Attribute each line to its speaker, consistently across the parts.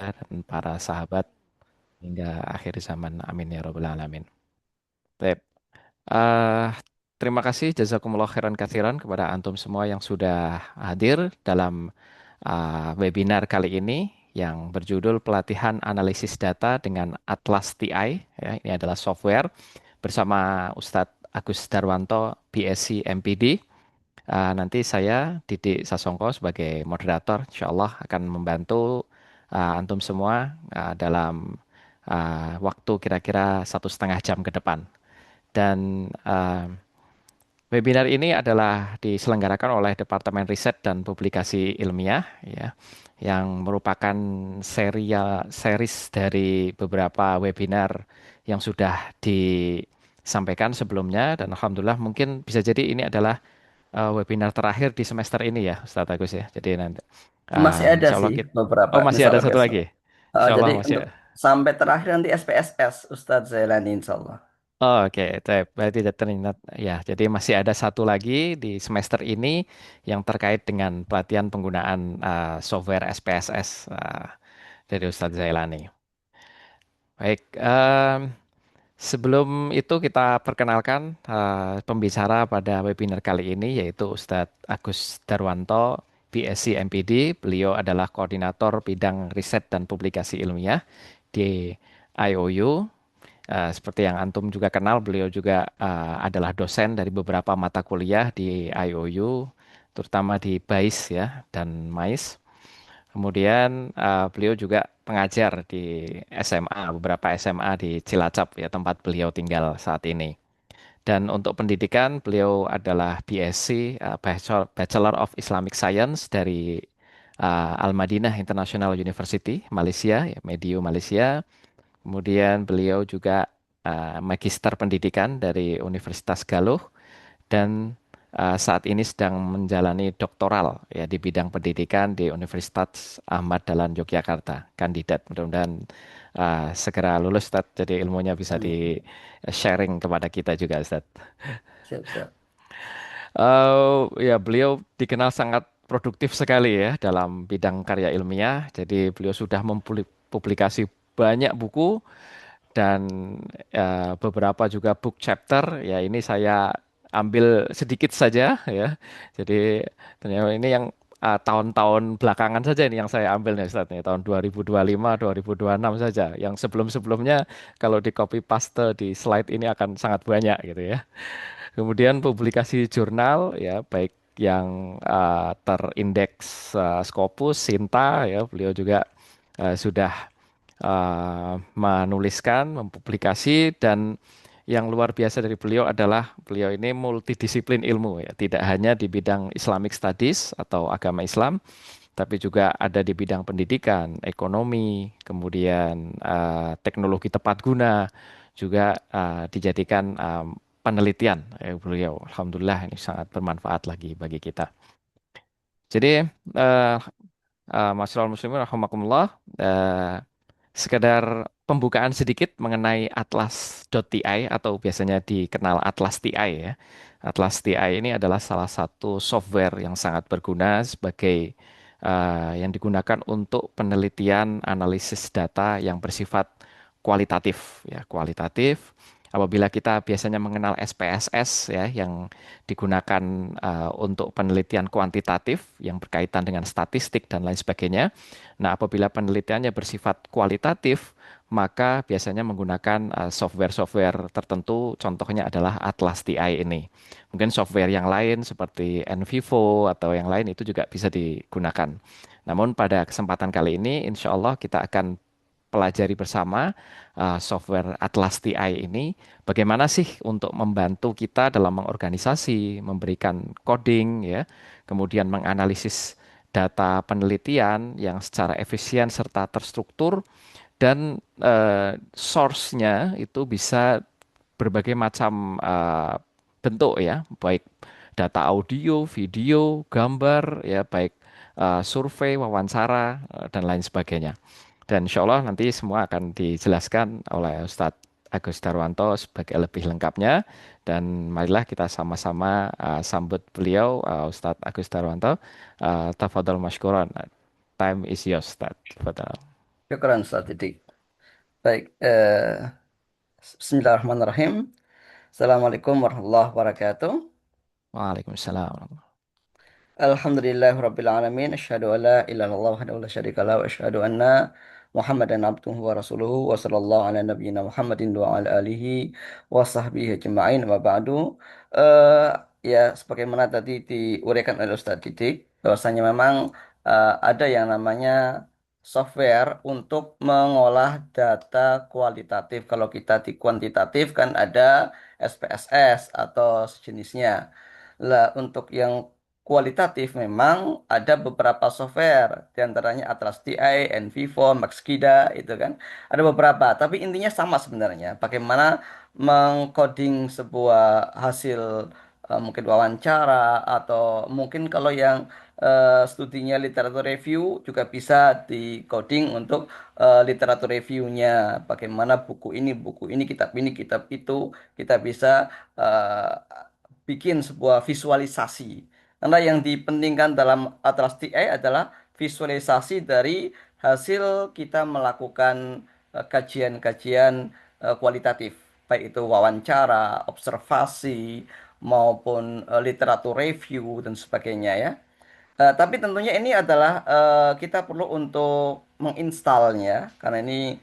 Speaker 1: dan para sahabat hingga akhir zaman. Amin ya rabbal alamin. Baik. Eh, Terima kasih jazakumullah khairan katsiran kepada antum semua yang sudah hadir dalam webinar kali ini yang berjudul Pelatihan Analisis Data dengan Atlas TI. Ya, ini adalah software bersama Ustadz Agus Darwanto, BSc MPD. Nanti saya Didik Sasongko sebagai moderator, insya Allah akan membantu antum semua dalam waktu kira-kira 1,5 jam ke depan. Dan webinar ini adalah diselenggarakan oleh Departemen Riset dan Publikasi Ilmiah, ya, yang merupakan series dari beberapa webinar yang sudah disampaikan sebelumnya. Dan alhamdulillah mungkin bisa jadi ini adalah webinar terakhir di semester ini ya, Ustadz Agus ya. Jadi nanti,
Speaker 2: Masih ada
Speaker 1: insya Allah
Speaker 2: sih
Speaker 1: kita,
Speaker 2: beberapa,
Speaker 1: oh masih ada
Speaker 2: misalnya
Speaker 1: satu
Speaker 2: besok.
Speaker 1: lagi. Insya
Speaker 2: Jadi
Speaker 1: Allah masih.
Speaker 2: untuk sampai terakhir nanti SPSS Ustadz Zailani insya Allah.
Speaker 1: Oh, oke, berarti ternyata ya. Jadi masih ada satu lagi di semester ini yang terkait dengan pelatihan penggunaan software SPSS dari Ustadz Zailani. Baik, sebelum itu kita perkenalkan pembicara pada webinar kali ini yaitu Ustadz Agus Darwanto, BSc MPD. Beliau adalah koordinator bidang riset dan publikasi ilmiah di IOU. Seperti yang antum juga kenal, beliau juga adalah dosen dari beberapa mata kuliah di IOU, terutama di BAIS ya dan MAIS. Kemudian beliau juga pengajar di SMA, beberapa SMA di Cilacap ya tempat beliau tinggal saat ini. Dan untuk pendidikan beliau adalah BSc, Bachelor of Islamic Science dari Al-Madinah International University, Malaysia, ya, Mediu Malaysia. Kemudian beliau juga Magister Pendidikan dari Universitas Galuh dan saat ini sedang menjalani doktoral ya di bidang pendidikan di Universitas Ahmad Dahlan Yogyakarta, kandidat. Mudah-mudahan segera lulus, Ustaz. Jadi ilmunya bisa di
Speaker 2: Amin.
Speaker 1: sharing kepada kita juga, Ustaz.
Speaker 2: Siap, siap.
Speaker 1: Ya, beliau dikenal sangat produktif sekali ya dalam bidang karya ilmiah. Jadi beliau sudah mempublikasi banyak buku dan beberapa juga book chapter. Ya, ini saya ambil sedikit saja ya. Jadi ternyata ini yang tahun-tahun belakangan saja ini yang saya ambil nih Ustaz, nih tahun 2025, 2026 saja. Yang sebelum-sebelumnya kalau di copy paste di slide ini akan sangat banyak gitu ya. Kemudian publikasi jurnal ya baik yang terindeks Scopus, Sinta ya beliau juga sudah menuliskan, mempublikasi dan yang luar biasa dari beliau adalah beliau ini multidisiplin ilmu ya, tidak hanya di bidang Islamic Studies atau agama Islam, tapi juga ada di bidang pendidikan, ekonomi, kemudian teknologi tepat guna, juga dijadikan penelitian beliau. Alhamdulillah ini sangat bermanfaat lagi bagi kita. Jadi uh, Masyaallah muslimin rahimakumullah, sekedar pembukaan sedikit mengenai Atlas.ti atau biasanya dikenal Atlas TI ya. Atlas TI ini adalah salah satu software yang sangat berguna sebagai yang digunakan untuk penelitian analisis data yang bersifat kualitatif ya, kualitatif. Apabila kita biasanya mengenal SPSS ya yang digunakan untuk penelitian kuantitatif yang berkaitan dengan statistik dan lain sebagainya. Nah, apabila penelitiannya bersifat kualitatif, maka biasanya menggunakan software-software tertentu, contohnya adalah Atlas TI ini. Mungkin software yang lain seperti NVivo atau yang lain itu juga bisa digunakan. Namun pada kesempatan kali ini, insya Allah kita akan pelajari bersama software Atlas TI ini, bagaimana sih untuk membantu kita dalam mengorganisasi, memberikan coding, ya, kemudian menganalisis data penelitian yang secara efisien serta terstruktur dan source-nya itu bisa berbagai macam bentuk ya, baik data audio, video, gambar, ya, baik survei, wawancara, dan lain sebagainya. Dan insya Allah nanti semua akan dijelaskan oleh Ustadz Agus Darwanto sebagai lebih lengkapnya. Dan marilah kita sama-sama sambut beliau, Ustadz Agus Darwanto. Tafadhol mashkuran. Time is yours, Ustadz. Tafadhol.
Speaker 2: Syukran Ustaz Didik. Baik, Bismillahirrahmanirrahim. Assalamualaikum warahmatullahi wabarakatuh.
Speaker 1: Waalaikumsalam.
Speaker 2: Alhamdulillahirabbil alamin. Asyhadu an la ilaha illallah wahdahu la syarika lahu wa asyhadu anna Muhammadan abduhu wa rasuluhu wa sallallahu ala nabiyyina Muhammadin wa ala alihi wa sahbihi ajma'in wa ba'du. Eh, ya sebagaimana tadi diuraikan oleh Ustaz Didik bahwasanya memang ada yang namanya software untuk mengolah data kualitatif. Kalau kita di kuantitatif kan ada SPSS atau sejenisnya. Lah, untuk yang kualitatif memang ada beberapa software, di antaranya Atlas TI, NVivo, Maxkida, itu kan. Ada beberapa, tapi intinya sama sebenarnya. Bagaimana mengcoding sebuah hasil mungkin wawancara atau mungkin kalau yang studinya literatur review juga bisa di coding untuk literatur reviewnya. Bagaimana buku ini, kitab itu kita bisa eh, bikin sebuah visualisasi. Karena yang dipentingkan dalam Atlas TI adalah visualisasi dari hasil kita melakukan kajian-kajian kualitatif, baik itu wawancara, observasi, maupun literatur review dan sebagainya ya. Tapi tentunya ini adalah kita perlu untuk menginstalnya karena ini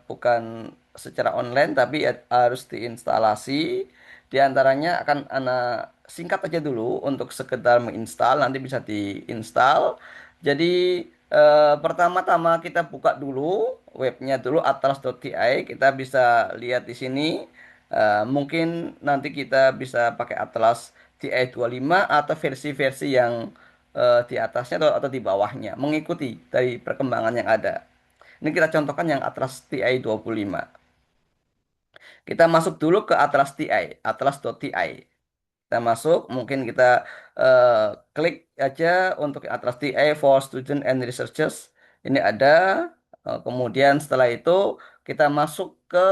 Speaker 2: bukan secara online tapi harus diinstalasi. Di antaranya akan ana singkat aja dulu untuk sekedar menginstal, nanti bisa diinstal. Jadi pertama-tama kita buka dulu webnya dulu atlas.ti, kita bisa lihat di sini. Mungkin nanti kita bisa pakai Atlas TI 25 atau versi-versi yang di atasnya atau di bawahnya, mengikuti dari perkembangan yang ada. Ini kita contohkan yang Atlas TI 25. Kita masuk dulu ke Atlas TI, atlas.ti. Kita masuk, mungkin kita klik aja untuk Atlas TI for Student and Researchers. Ini ada. Kemudian setelah itu kita masuk ke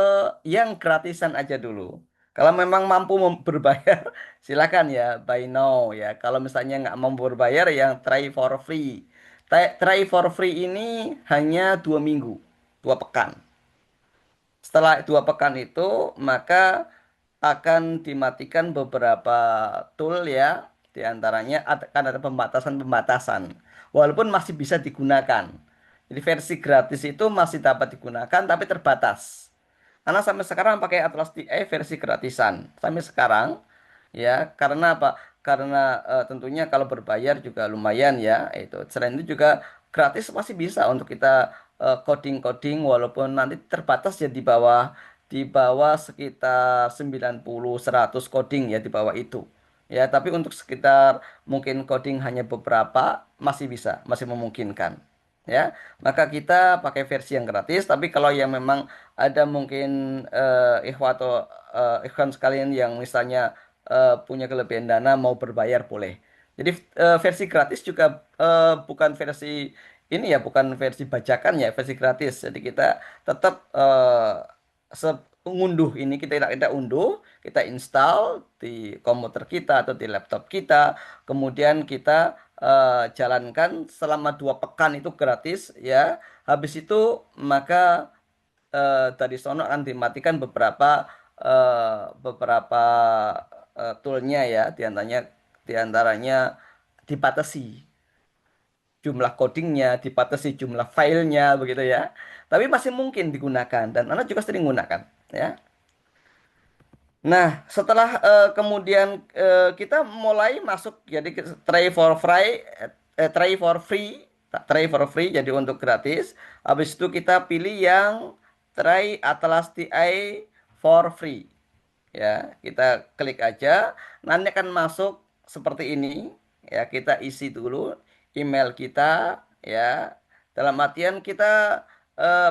Speaker 2: yang gratisan aja dulu. Kalau memang mampu berbayar, silakan ya buy now ya. Kalau misalnya nggak mampu berbayar, yang try for free. Try for free ini hanya 2 minggu, 2 pekan. Setelah 2 pekan itu, maka akan dimatikan beberapa tool ya. Di antaranya akan ada pembatasan-pembatasan. Walaupun masih bisa digunakan. Jadi versi gratis itu masih dapat digunakan tapi terbatas. Karena sampai sekarang pakai Atlas TI versi gratisan. Sampai sekarang ya, karena apa? Karena tentunya kalau berbayar juga lumayan ya itu. Selain itu juga gratis masih bisa untuk kita coding-coding walaupun nanti terbatas ya di bawah sekitar 90 100 coding ya di bawah itu. Ya, tapi untuk sekitar mungkin coding hanya beberapa masih bisa, masih memungkinkan. Ya, maka kita pakai versi yang gratis, tapi kalau yang memang ada mungkin ikhwan atau ikhwan sekalian yang misalnya punya kelebihan dana mau berbayar boleh. Jadi versi gratis juga bukan versi ini ya, bukan versi bajakan ya, versi gratis. Jadi kita tetap ngunduh ini kita unduh, kita install di komputer kita atau di laptop kita, kemudian kita jalankan selama 2 pekan itu gratis ya. Habis itu maka dari sono akan dimatikan beberapa toolnya ya, diantaranya dibatasi jumlah codingnya, dibatasi jumlah filenya begitu ya. Tapi masih mungkin digunakan dan Anda juga sering gunakan ya. Nah, setelah kemudian kita mulai masuk jadi try for free jadi untuk gratis. Habis itu kita pilih yang try Atlas TI for free. Ya, kita klik aja, nanti akan masuk seperti ini. Ya, kita isi dulu email kita ya. Dalam artian kita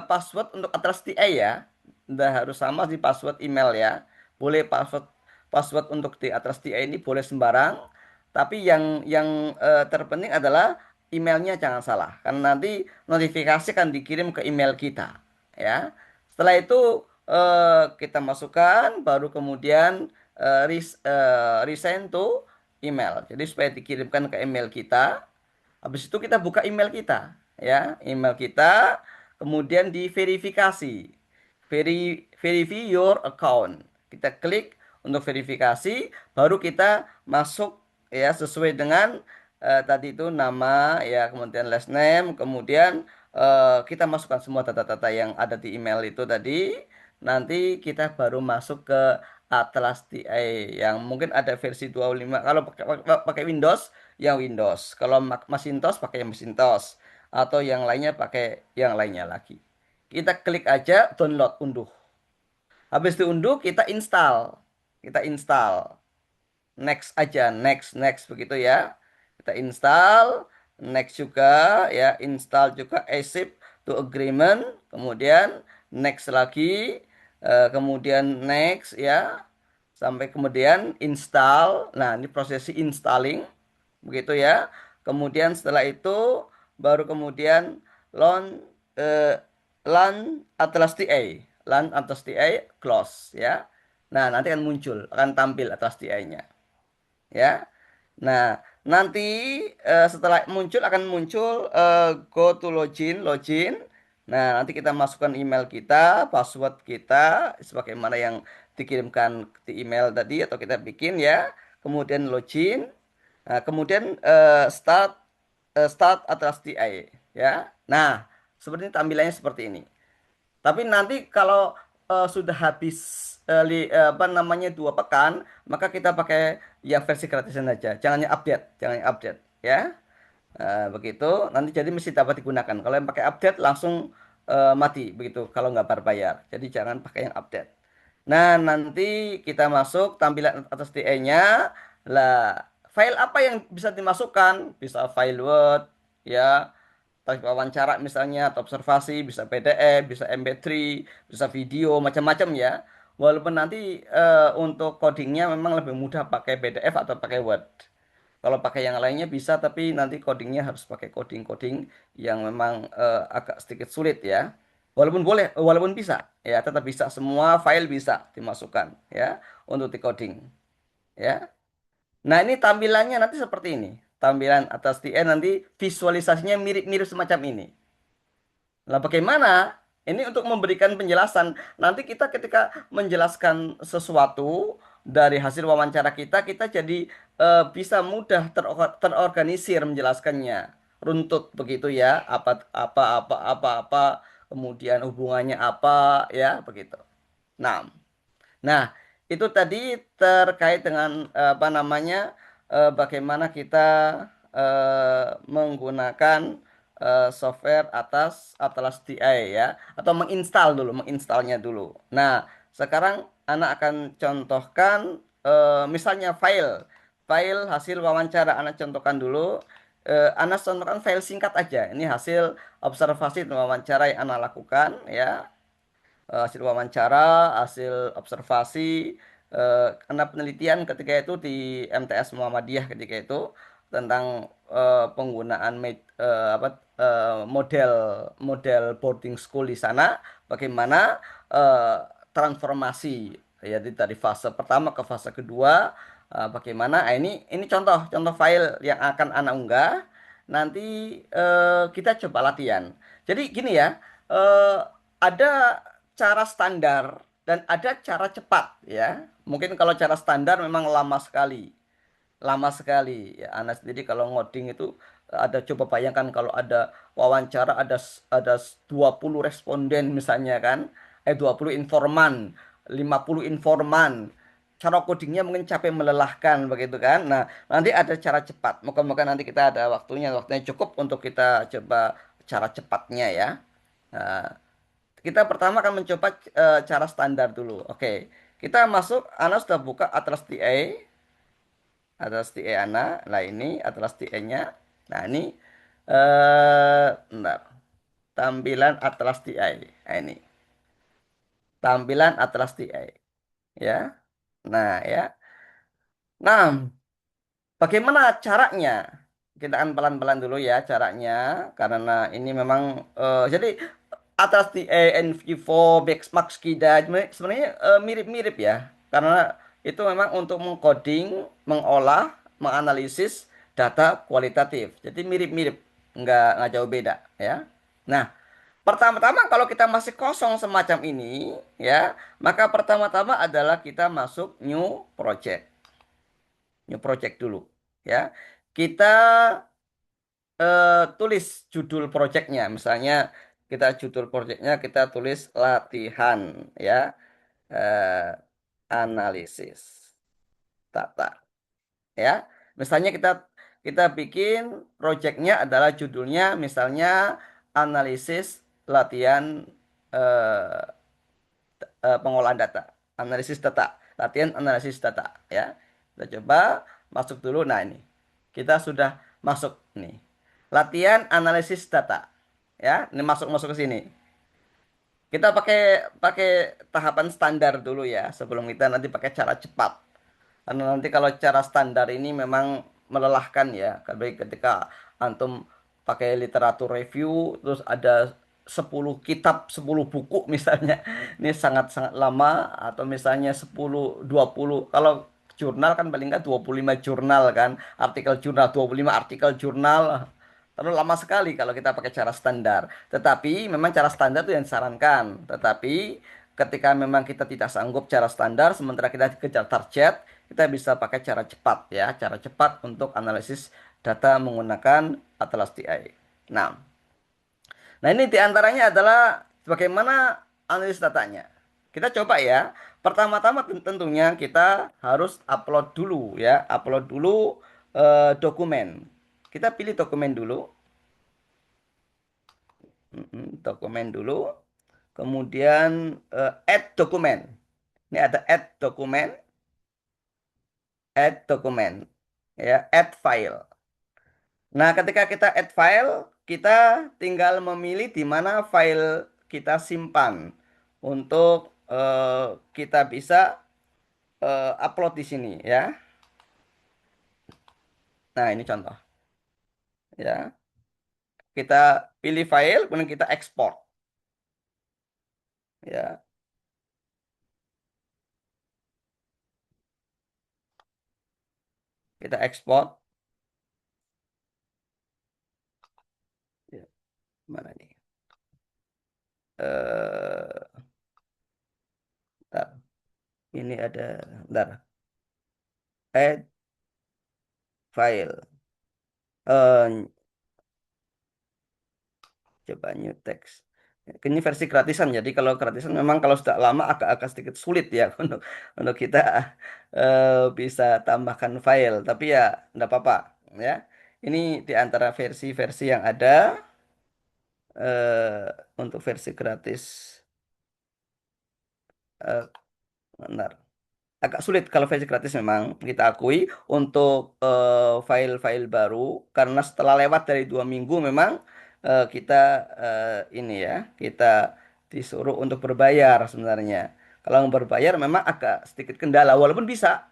Speaker 2: password untuk Atlas TI ya. Udah harus sama di password email ya. Boleh password password untuk di Atlas TI ini boleh sembarang, tapi yang terpenting adalah emailnya jangan salah. Karena nanti notifikasi akan dikirim ke email kita ya. Setelah itu kita masukkan, baru kemudian resend to email. Jadi supaya dikirimkan ke email kita. Habis itu kita buka email kita, ya, email kita. kemudian diverifikasi. Verify your account. Kita klik untuk verifikasi, baru kita masuk ya sesuai dengan tadi itu nama ya, kemudian last name, kemudian kita masukkan semua data-data yang ada di email itu tadi. Nanti kita baru masuk ke Atlas TI yang mungkin ada versi 25. Kalau pakai Windows, yang Windows. Kalau Macintosh pakai yang Macintosh atau yang lainnya pakai yang lainnya lagi. Kita klik aja download, unduh. Habis diunduh kita install. Kita install. Next aja, next, next begitu ya. Kita install, next juga ya, install juga accept to agreement, kemudian next lagi, kemudian next ya, sampai kemudian install. Nah, ini prosesi installing begitu ya. Kemudian setelah itu baru kemudian launch eh, launch Atlas TA, launch Atlas TA close ya. Nah, nanti akan muncul, akan tampil Atlas TA-nya ya. Nah, nanti setelah muncul akan muncul go to login, login. Nah, nanti kita masukkan email kita, password kita sebagaimana yang dikirimkan di email tadi atau kita bikin ya. Kemudian login. Nah, kemudian start Atlas TI ya. Nah, seperti ini tampilannya seperti ini. Tapi nanti kalau sudah habis apa namanya 2 pekan, maka kita pakai yang versi gratisan saja. Jangan yang update, jangan yang update, ya. Begitu. Nanti jadi mesti dapat digunakan. Kalau yang pakai update langsung mati, begitu. Kalau nggak berbayar. Jadi jangan pakai yang update. Nah, nanti kita masuk tampilan atas DE-nya. Lah, file apa yang bisa dimasukkan? Bisa file Word, ya, teks wawancara misalnya, atau observasi, bisa PDF, bisa MP3, bisa video, macam-macam ya. Walaupun nanti untuk codingnya memang lebih mudah pakai PDF atau pakai Word. Kalau pakai yang lainnya bisa, tapi nanti codingnya harus pakai coding-coding yang memang agak sedikit sulit ya. Walaupun boleh, walaupun bisa, ya tetap bisa, semua file bisa dimasukkan ya untuk di coding ya. Nah, ini tampilannya nanti seperti ini. Tampilan atas TN nanti visualisasinya mirip-mirip semacam ini. Nah, bagaimana? Ini untuk memberikan penjelasan. Nanti kita ketika menjelaskan sesuatu dari hasil wawancara kita, kita jadi bisa mudah terorganisir menjelaskannya. Runtut begitu ya. Apa, kemudian hubungannya apa, ya, begitu. Nah, Nah, itu tadi terkait dengan apa namanya bagaimana kita menggunakan software atas Atlas DI ya, atau menginstalnya dulu. Nah, sekarang anak akan contohkan misalnya file hasil wawancara. Anak contohkan dulu. Anak contohkan file singkat aja. Ini hasil observasi dan wawancara yang anak lakukan ya, hasil wawancara, hasil observasi, karena penelitian ketika itu di MTS Muhammadiyah ketika itu tentang penggunaan model model boarding school di sana, bagaimana transformasi ya dari fase pertama ke fase kedua, bagaimana. Ini contoh contoh file yang akan anak unggah. Nanti kita coba latihan. Jadi gini ya, ada cara standar dan ada cara cepat ya. Mungkin kalau cara standar memang lama sekali. Lama sekali. Ya, Ana sendiri kalau ngoding itu ada, coba bayangkan kalau ada wawancara, ada 20 responden misalnya kan. 20 informan, 50 informan. Cara codingnya mungkin capek melelahkan begitu kan. Nah, nanti ada cara cepat. Moga-moga nanti kita ada waktunya cukup untuk kita coba cara cepatnya ya. Nah, kita pertama akan mencoba cara standar dulu. Oke, kita masuk. Ana sudah buka Atlas TA, Atlas TA Ana. Nah, ini Atlas TA-nya. Nah, ini bentar. Tampilan Atlas TA. Nah, ini tampilan Atlas TA ya. Nah, ya. Nah, bagaimana caranya? Kita akan pelan-pelan dulu ya caranya, karena ini memang jadi atas di NV4, Max Kida sebenarnya mirip-mirip ya, karena itu memang untuk mengcoding, mengolah, menganalisis data kualitatif. Jadi mirip-mirip, nggak jauh beda ya. Nah, Pertama-tama kalau kita masih kosong semacam ini, ya, maka pertama-tama adalah kita masuk new project dulu, ya. Kita tulis judul projectnya, misalnya kita judul projectnya kita tulis latihan, ya, eh, analisis data, ya. Misalnya kita kita bikin projectnya adalah judulnya misalnya analisis latihan eh, pengolahan data, analisis data, latihan analisis data, ya. Kita coba masuk dulu. Nah, ini kita sudah masuk nih. Latihan analisis data. Ya, ini masuk ke sini. Kita pakai pakai tahapan standar dulu ya, sebelum kita nanti pakai cara cepat. Karena nanti kalau cara standar ini memang melelahkan ya. Karena ketika antum pakai literatur review, terus ada 10 kitab, 10 buku misalnya. Ini sangat-sangat lama. Atau misalnya 10 20. Kalau jurnal kan paling nggak 25 jurnal kan. Artikel jurnal, 25 artikel jurnal. Terlalu lama sekali kalau kita pakai cara standar. Tetapi memang cara standar itu yang disarankan. Tetapi ketika memang kita tidak sanggup cara standar, sementara kita kejar target, kita bisa pakai cara cepat ya, cara cepat untuk analisis data menggunakan Atlas TI. Nah, nah ini diantaranya adalah bagaimana analisis datanya. Kita coba ya. Pertama-tama tentunya kita harus upload dulu ya, upload dulu dokumen. Kita pilih dokumen dulu. Dokumen dulu. Kemudian add dokumen. Ini ada add dokumen, ya, add file. Nah, ketika kita add file, kita tinggal memilih di mana file kita simpan untuk kita bisa upload di sini, ya. Nah, ini contoh, ya. Kita pilih file, kemudian kita ekspor, ya. Kita ekspor. Ya, mana nih? Eh, bentar. Ini ada, bentar. Add file. Eh, coba new text. Ini versi gratisan. Jadi kalau gratisan memang kalau sudah lama agak-agak sedikit sulit ya untuk kita bisa tambahkan file. Tapi ya enggak apa-apa ya. Ini di antara versi-versi yang ada untuk versi gratis. eh Bentar. Agak sulit kalau versi gratis memang kita akui untuk file-file baru karena setelah lewat dari 2 minggu memang kita ini ya kita disuruh untuk berbayar sebenarnya. Kalau yang berbayar memang agak sedikit kendala walaupun bisa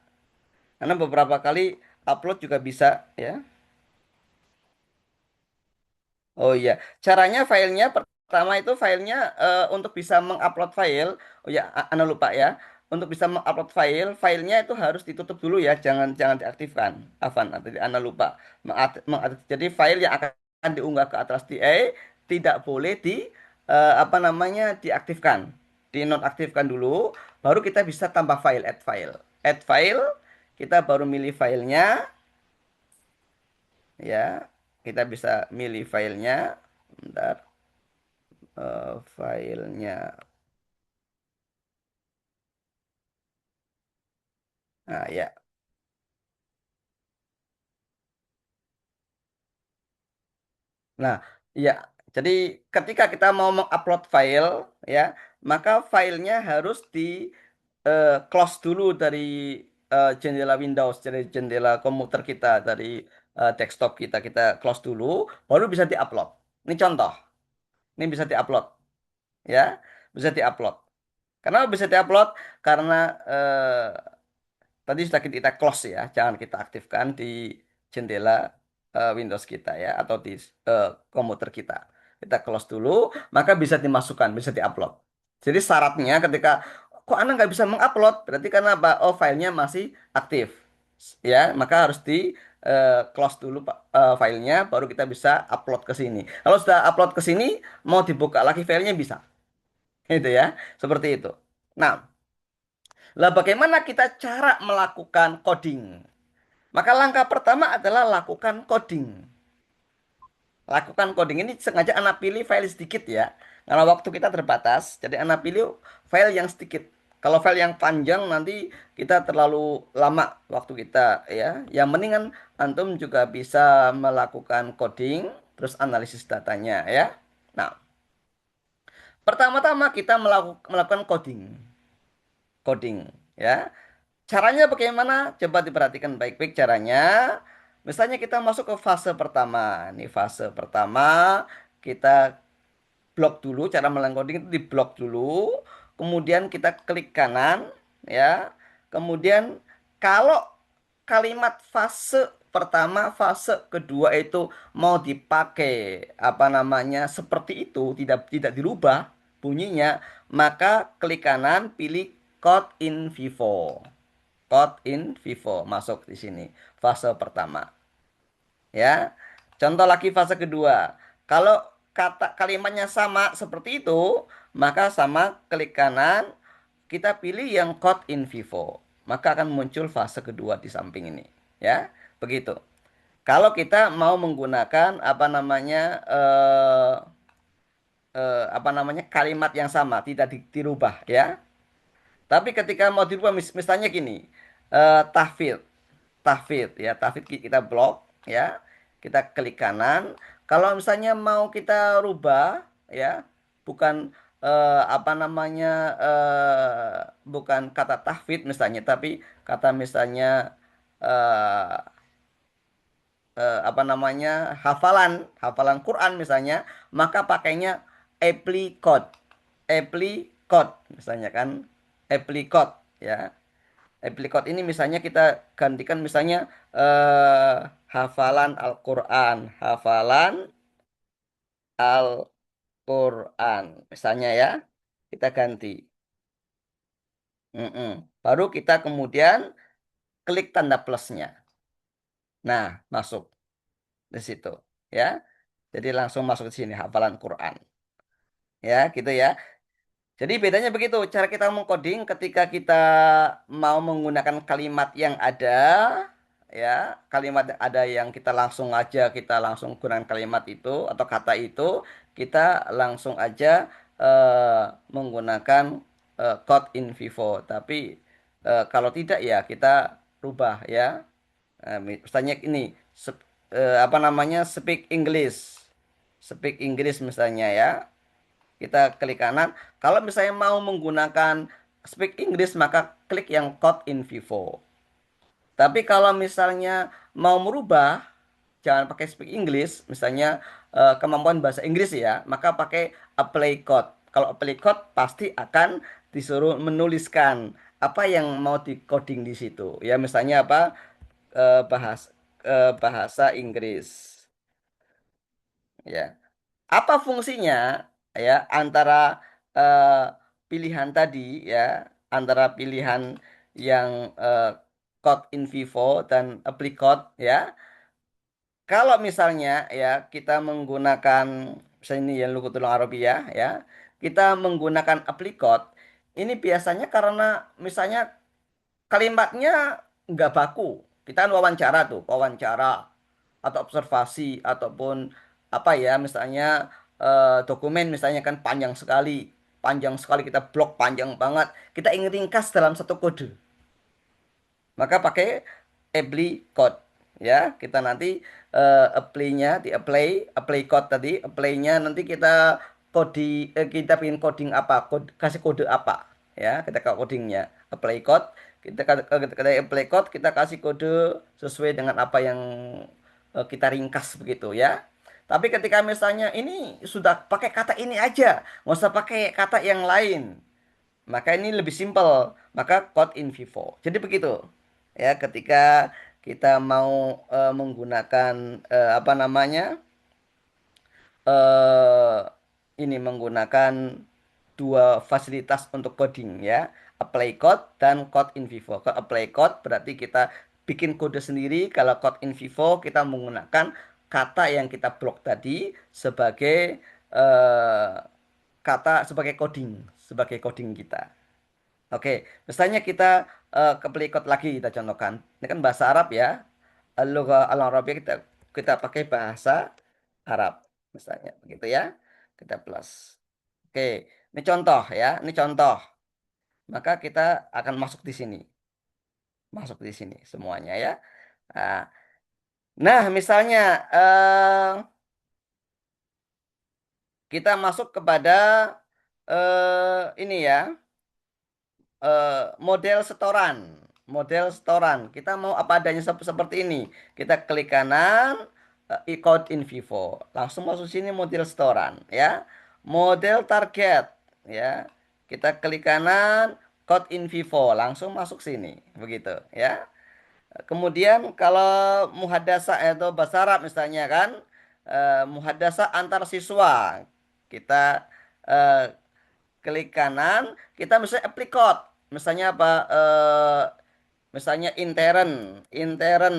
Speaker 2: karena beberapa kali upload juga bisa ya. Oh iya, caranya filenya pertama itu filenya untuk bisa mengupload file. Oh ya, Ana lupa ya. Untuk bisa mengupload file, filenya itu harus ditutup dulu ya, jangan jangan diaktifkan. Afan, tadi Ana lupa. Jadi file yang akan diunggah ke Atlas DA tidak boleh di apa namanya diaktifkan, dinonaktifkan dulu, baru kita bisa tambah file, add file. Kita baru milih filenya, ya. Kita bisa milih filenya. Bentar. Filenya. Nah, ya. Nah, ya. Jadi ketika kita mau mengupload file, ya, maka filenya harus di close dulu dari jendela Windows, dari jendela komputer kita, dari desktop kita. Kita close dulu, baru bisa diupload. Ini contoh. Ini bisa diupload, ya, bisa diupload. Kenapa bisa diupload? Karena tadi sudah kita close ya, jangan kita aktifkan di jendela Windows kita ya, atau di komputer kita. Kita close dulu, maka bisa dimasukkan, bisa diupload. Jadi syaratnya ketika kok Anda nggak bisa mengupload, berarti karena apa? Oh, filenya masih aktif, ya, maka harus di close dulu filenya, baru kita bisa upload ke sini. Kalau sudah upload ke sini, mau dibuka lagi filenya bisa. Itu ya, seperti itu. Nah, lah bagaimana kita cara melakukan coding? Maka langkah pertama adalah lakukan coding. Lakukan coding ini sengaja anak pilih file sedikit ya. Karena waktu kita terbatas, jadi anak pilih file yang sedikit. Kalau file yang panjang nanti kita terlalu lama waktu kita ya. Yang mendingan antum juga bisa melakukan coding, terus analisis datanya ya. Nah, pertama-tama kita melakukan coding. Coding ya. Caranya bagaimana? Coba diperhatikan baik-baik caranya. Misalnya kita masuk ke fase pertama. Ini fase pertama, kita blok dulu, cara melakukan coding itu di blok dulu. Kemudian kita klik kanan, ya. Kemudian kalau kalimat fase pertama, fase kedua itu mau dipakai apa namanya seperti itu, tidak tidak dirubah bunyinya, maka klik kanan, pilih Code in Vivo. Code in Vivo masuk di sini fase pertama ya. Contoh lagi fase kedua. Kalau kata kalimatnya sama seperti itu, maka sama klik kanan, kita pilih yang code in vivo. Maka akan muncul fase kedua di samping ini, ya. Begitu. Kalau kita mau menggunakan apa namanya kalimat yang sama, tidak dirubah, ya. Tapi ketika mau dirubah misalnya gini, tahfidz tahfidz kita blok ya, kita klik kanan. Kalau misalnya mau kita rubah ya, bukan apa namanya bukan kata tahfidz misalnya, tapi kata misalnya eh, apa namanya hafalan hafalan Quran misalnya, maka pakainya apply code misalnya kan, apply code ya. Apply code ini misalnya kita gantikan misalnya hafalan Al-Quran, hafalan Al-Quran, misalnya ya, kita ganti. Baru kita kemudian klik tanda plusnya. Nah, masuk di situ, ya. Jadi langsung masuk di sini hafalan Quran, ya, gitu ya. Jadi bedanya begitu, cara kita mengcoding ketika kita mau menggunakan kalimat yang ada, ya, kalimat yang ada yang kita langsung aja, kita langsung gunakan kalimat itu atau kata itu, kita langsung aja menggunakan code in vivo. Tapi kalau tidak ya kita rubah ya. Misalnya ini, apa namanya, speak English misalnya ya, kita klik kanan. Kalau misalnya mau menggunakan speak English, maka klik yang code in vivo. Tapi kalau misalnya mau merubah, jangan pakai speak English, misalnya kemampuan bahasa Inggris ya, maka pakai apply code. Kalau apply code pasti akan disuruh menuliskan apa yang mau di coding di situ. Ya, misalnya apa, bahasa Inggris. Ya. Apa fungsinya ya antara eh, pilihan tadi ya, antara pilihan yang eh, code in vivo dan apply code ya. Kalau misalnya ya kita menggunakan misalnya ini yang Lughatul Arabiyah ya, kita menggunakan apply code ini biasanya karena misalnya kalimatnya nggak baku. Kita kan wawancara tuh, wawancara atau observasi ataupun apa ya, misalnya dokumen misalnya kan panjang sekali kita blok panjang banget. Kita ingin ringkas dalam satu kode, maka pakai apply code ya. Kita nanti apply-nya di apply code tadi, apply-nya nanti kita kita bikin coding apa, kasih kode apa ya, kita ke codingnya apply code, kita apply code, kita kasih kode sesuai dengan apa yang kita ringkas begitu ya. Tapi ketika misalnya ini sudah pakai kata ini aja, nggak usah pakai kata yang lain, maka ini lebih simpel, maka code in vivo. Jadi begitu. Ya, ketika kita mau menggunakan apa namanya? eh ini menggunakan dua fasilitas untuk coding ya, apply code dan code in vivo. Kalau apply code berarti kita bikin kode sendiri. Kalau code in vivo kita menggunakan kata yang kita blok tadi sebagai eh, kata sebagai coding kita. Oke, misalnya kita ke Plikot lagi kita contohkan. Ini kan bahasa Arab ya. Al-lugha al-Arabiyah kita pakai bahasa Arab misalnya begitu ya. Kita plus. Oke, ini contoh ya, ini contoh. Maka kita akan masuk di sini. Masuk di sini semuanya ya. Nah, misalnya kita masuk kepada ini ya. Model setoran. Model setoran. Kita mau apa adanya seperti ini. Kita klik kanan, code in vivo. Langsung masuk sini model setoran ya. Model target ya. Kita klik kanan, code in vivo. Langsung masuk sini. Begitu ya. Kemudian kalau muhadasa atau bahasa Arab misalnya kan, muhadasa antar siswa. Kita eh, klik kanan, kita misalnya apply. Misalnya apa? Misalnya intern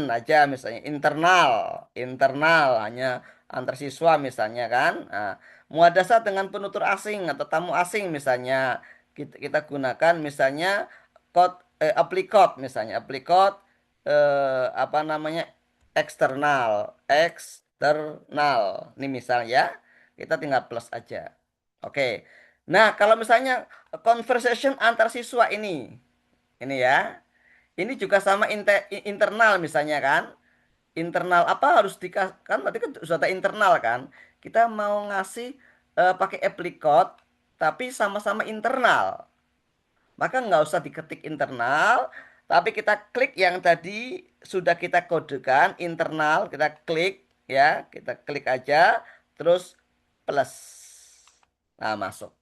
Speaker 2: aja misalnya internal hanya antar siswa misalnya kan. Nah, muadasah dengan penutur asing atau tamu asing misalnya kita gunakan misalnya apply misalnya apply apa namanya eksternal ini misalnya kita tinggal plus aja. Oke. Nah, kalau misalnya conversation antar siswa ini ya. Ini juga sama internal misalnya kan. Internal apa harus dikasih kan tadi kan sudah ada internal kan. Kita mau ngasih pakai applicate tapi sama-sama internal. Maka nggak usah diketik internal, tapi kita klik yang tadi sudah kita kodekan internal, kita klik ya, kita klik aja terus plus. Nah, masuk.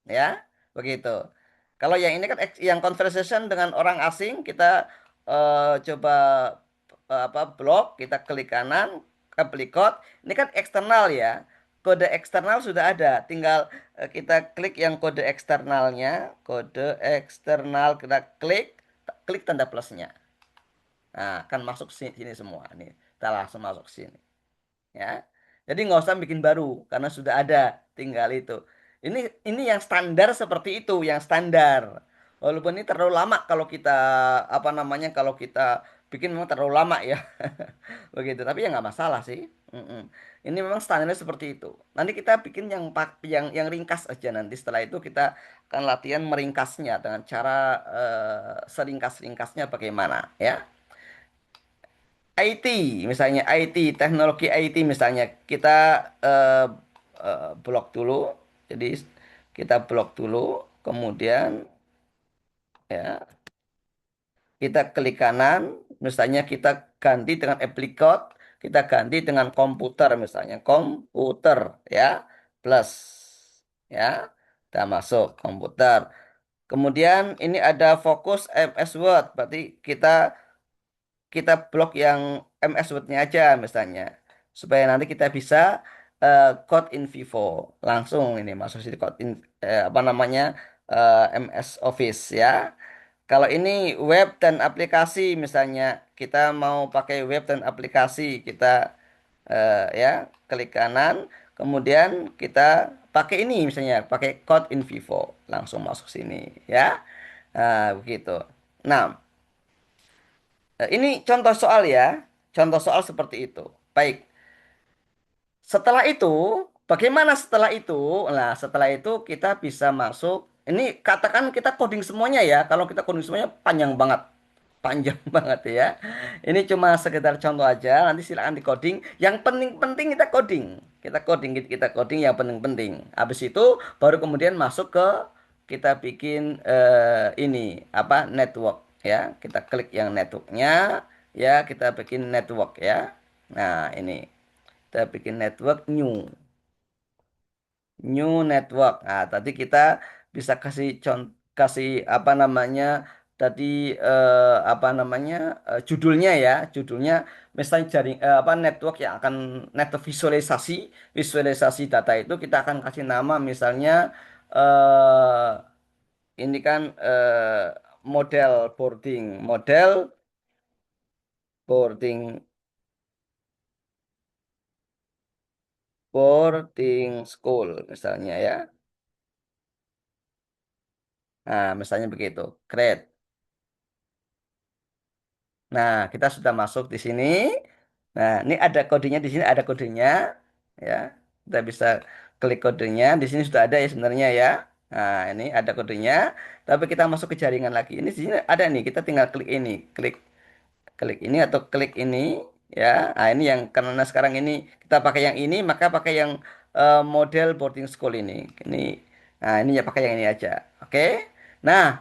Speaker 2: Ya begitu. Kalau yang ini kan yang conversation dengan orang asing kita coba apa blok kita klik kanan klik code ini kan eksternal ya, kode eksternal sudah ada, tinggal kita klik yang kode eksternalnya, kode eksternal kita klik klik tanda plusnya, nah akan masuk sini semua nih, kita langsung masuk sini ya. Jadi nggak usah bikin baru karena sudah ada, tinggal itu. Ini yang standar seperti itu, yang standar. Walaupun ini terlalu lama kalau kita apa namanya kalau kita bikin memang terlalu lama ya. Begitu. Tapi ya nggak masalah sih. Mm-mm. Ini memang standarnya seperti itu. Nanti kita bikin yang ringkas aja nanti setelah itu kita akan latihan meringkasnya dengan cara seringkas-ringkasnya bagaimana ya. IT misalnya IT teknologi IT misalnya kita eh, blok dulu, jadi kita blok dulu kemudian ya kita klik kanan misalnya kita ganti dengan applicate, kita ganti dengan komputer misalnya komputer ya plus ya kita masuk komputer, kemudian ini ada fokus MS Word berarti kita blok yang MS Word-nya aja misalnya supaya nanti kita bisa code in vivo langsung ini masuk sini code in apa namanya MS Office ya. Kalau ini web dan aplikasi misalnya kita mau pakai web dan aplikasi kita ya klik kanan kemudian kita pakai ini misalnya pakai code in vivo langsung masuk sini ya. Begitu. Nah, ini contoh soal ya. Contoh soal seperti itu. Baik. Setelah itu, bagaimana setelah itu? Nah, setelah itu kita bisa masuk. Ini katakan kita coding semuanya ya. Kalau kita coding semuanya panjang banget. Panjang banget ya. Ini cuma sekedar contoh aja. Nanti silakan di coding. Yang penting-penting kita coding. Kita coding yang penting-penting. Habis itu baru kemudian masuk ke kita bikin ini apa network ya. Kita klik yang networknya ya. Kita bikin network ya. Nah, ini kita bikin network new network. Nah, tadi kita bisa kasih apa namanya tadi apa namanya judulnya misalnya apa network yang akan network visualisasi data itu kita akan kasih nama misalnya eh ini kan model boarding model boarding boarding school misalnya ya. Nah, misalnya begitu. Great. Nah, kita sudah masuk di sini. Nah, ini ada kodenya di sini, ada kodenya ya. Kita bisa klik kodenya. Di sini sudah ada ya sebenarnya ya. Nah, ini ada kodenya. Tapi kita masuk ke jaringan lagi. Ini di sini ada nih. Kita tinggal klik ini, klik klik ini atau klik ini ya. Nah, ini yang karena sekarang ini kita pakai yang ini, maka pakai yang model boarding school ini. Ini, nah ini ya pakai yang ini aja. Oke. Nah,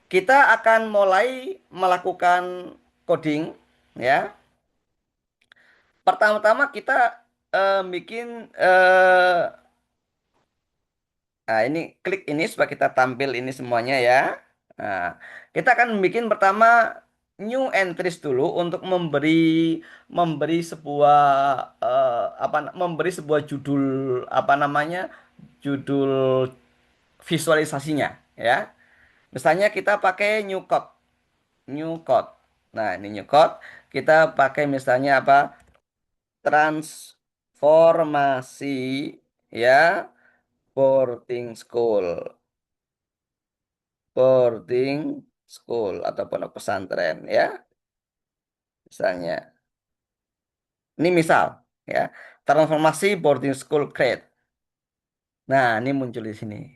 Speaker 2: kita akan mulai melakukan coding ya. Pertama-tama kita bikin nah ini klik ini supaya kita tampil ini semuanya ya. Nah, kita akan bikin pertama new entries dulu untuk memberi memberi sebuah memberi sebuah judul apa namanya judul visualisasinya ya. Misalnya kita pakai new code, new code. Nah, ini new code kita pakai misalnya apa? Transformasi ya boarding school. Boarding school atau pondok pesantren ya. Misalnya. Ini misal ya. Transformasi boarding school grade. Nah, ini muncul di sini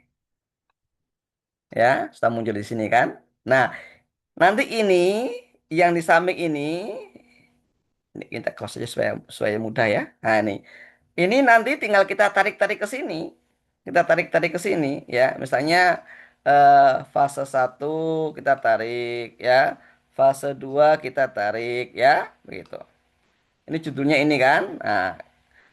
Speaker 2: ya. Sudah muncul di sini kan? Nah, nanti ini yang di samping ini kita close aja supaya mudah ya. Nah, ini nanti tinggal kita tarik-tarik ke sini. Kita tarik-tarik ke sini ya. Misalnya fase satu kita tarik ya. Fase 2 kita tarik ya. Begitu. Ini judulnya ini kan. Nah,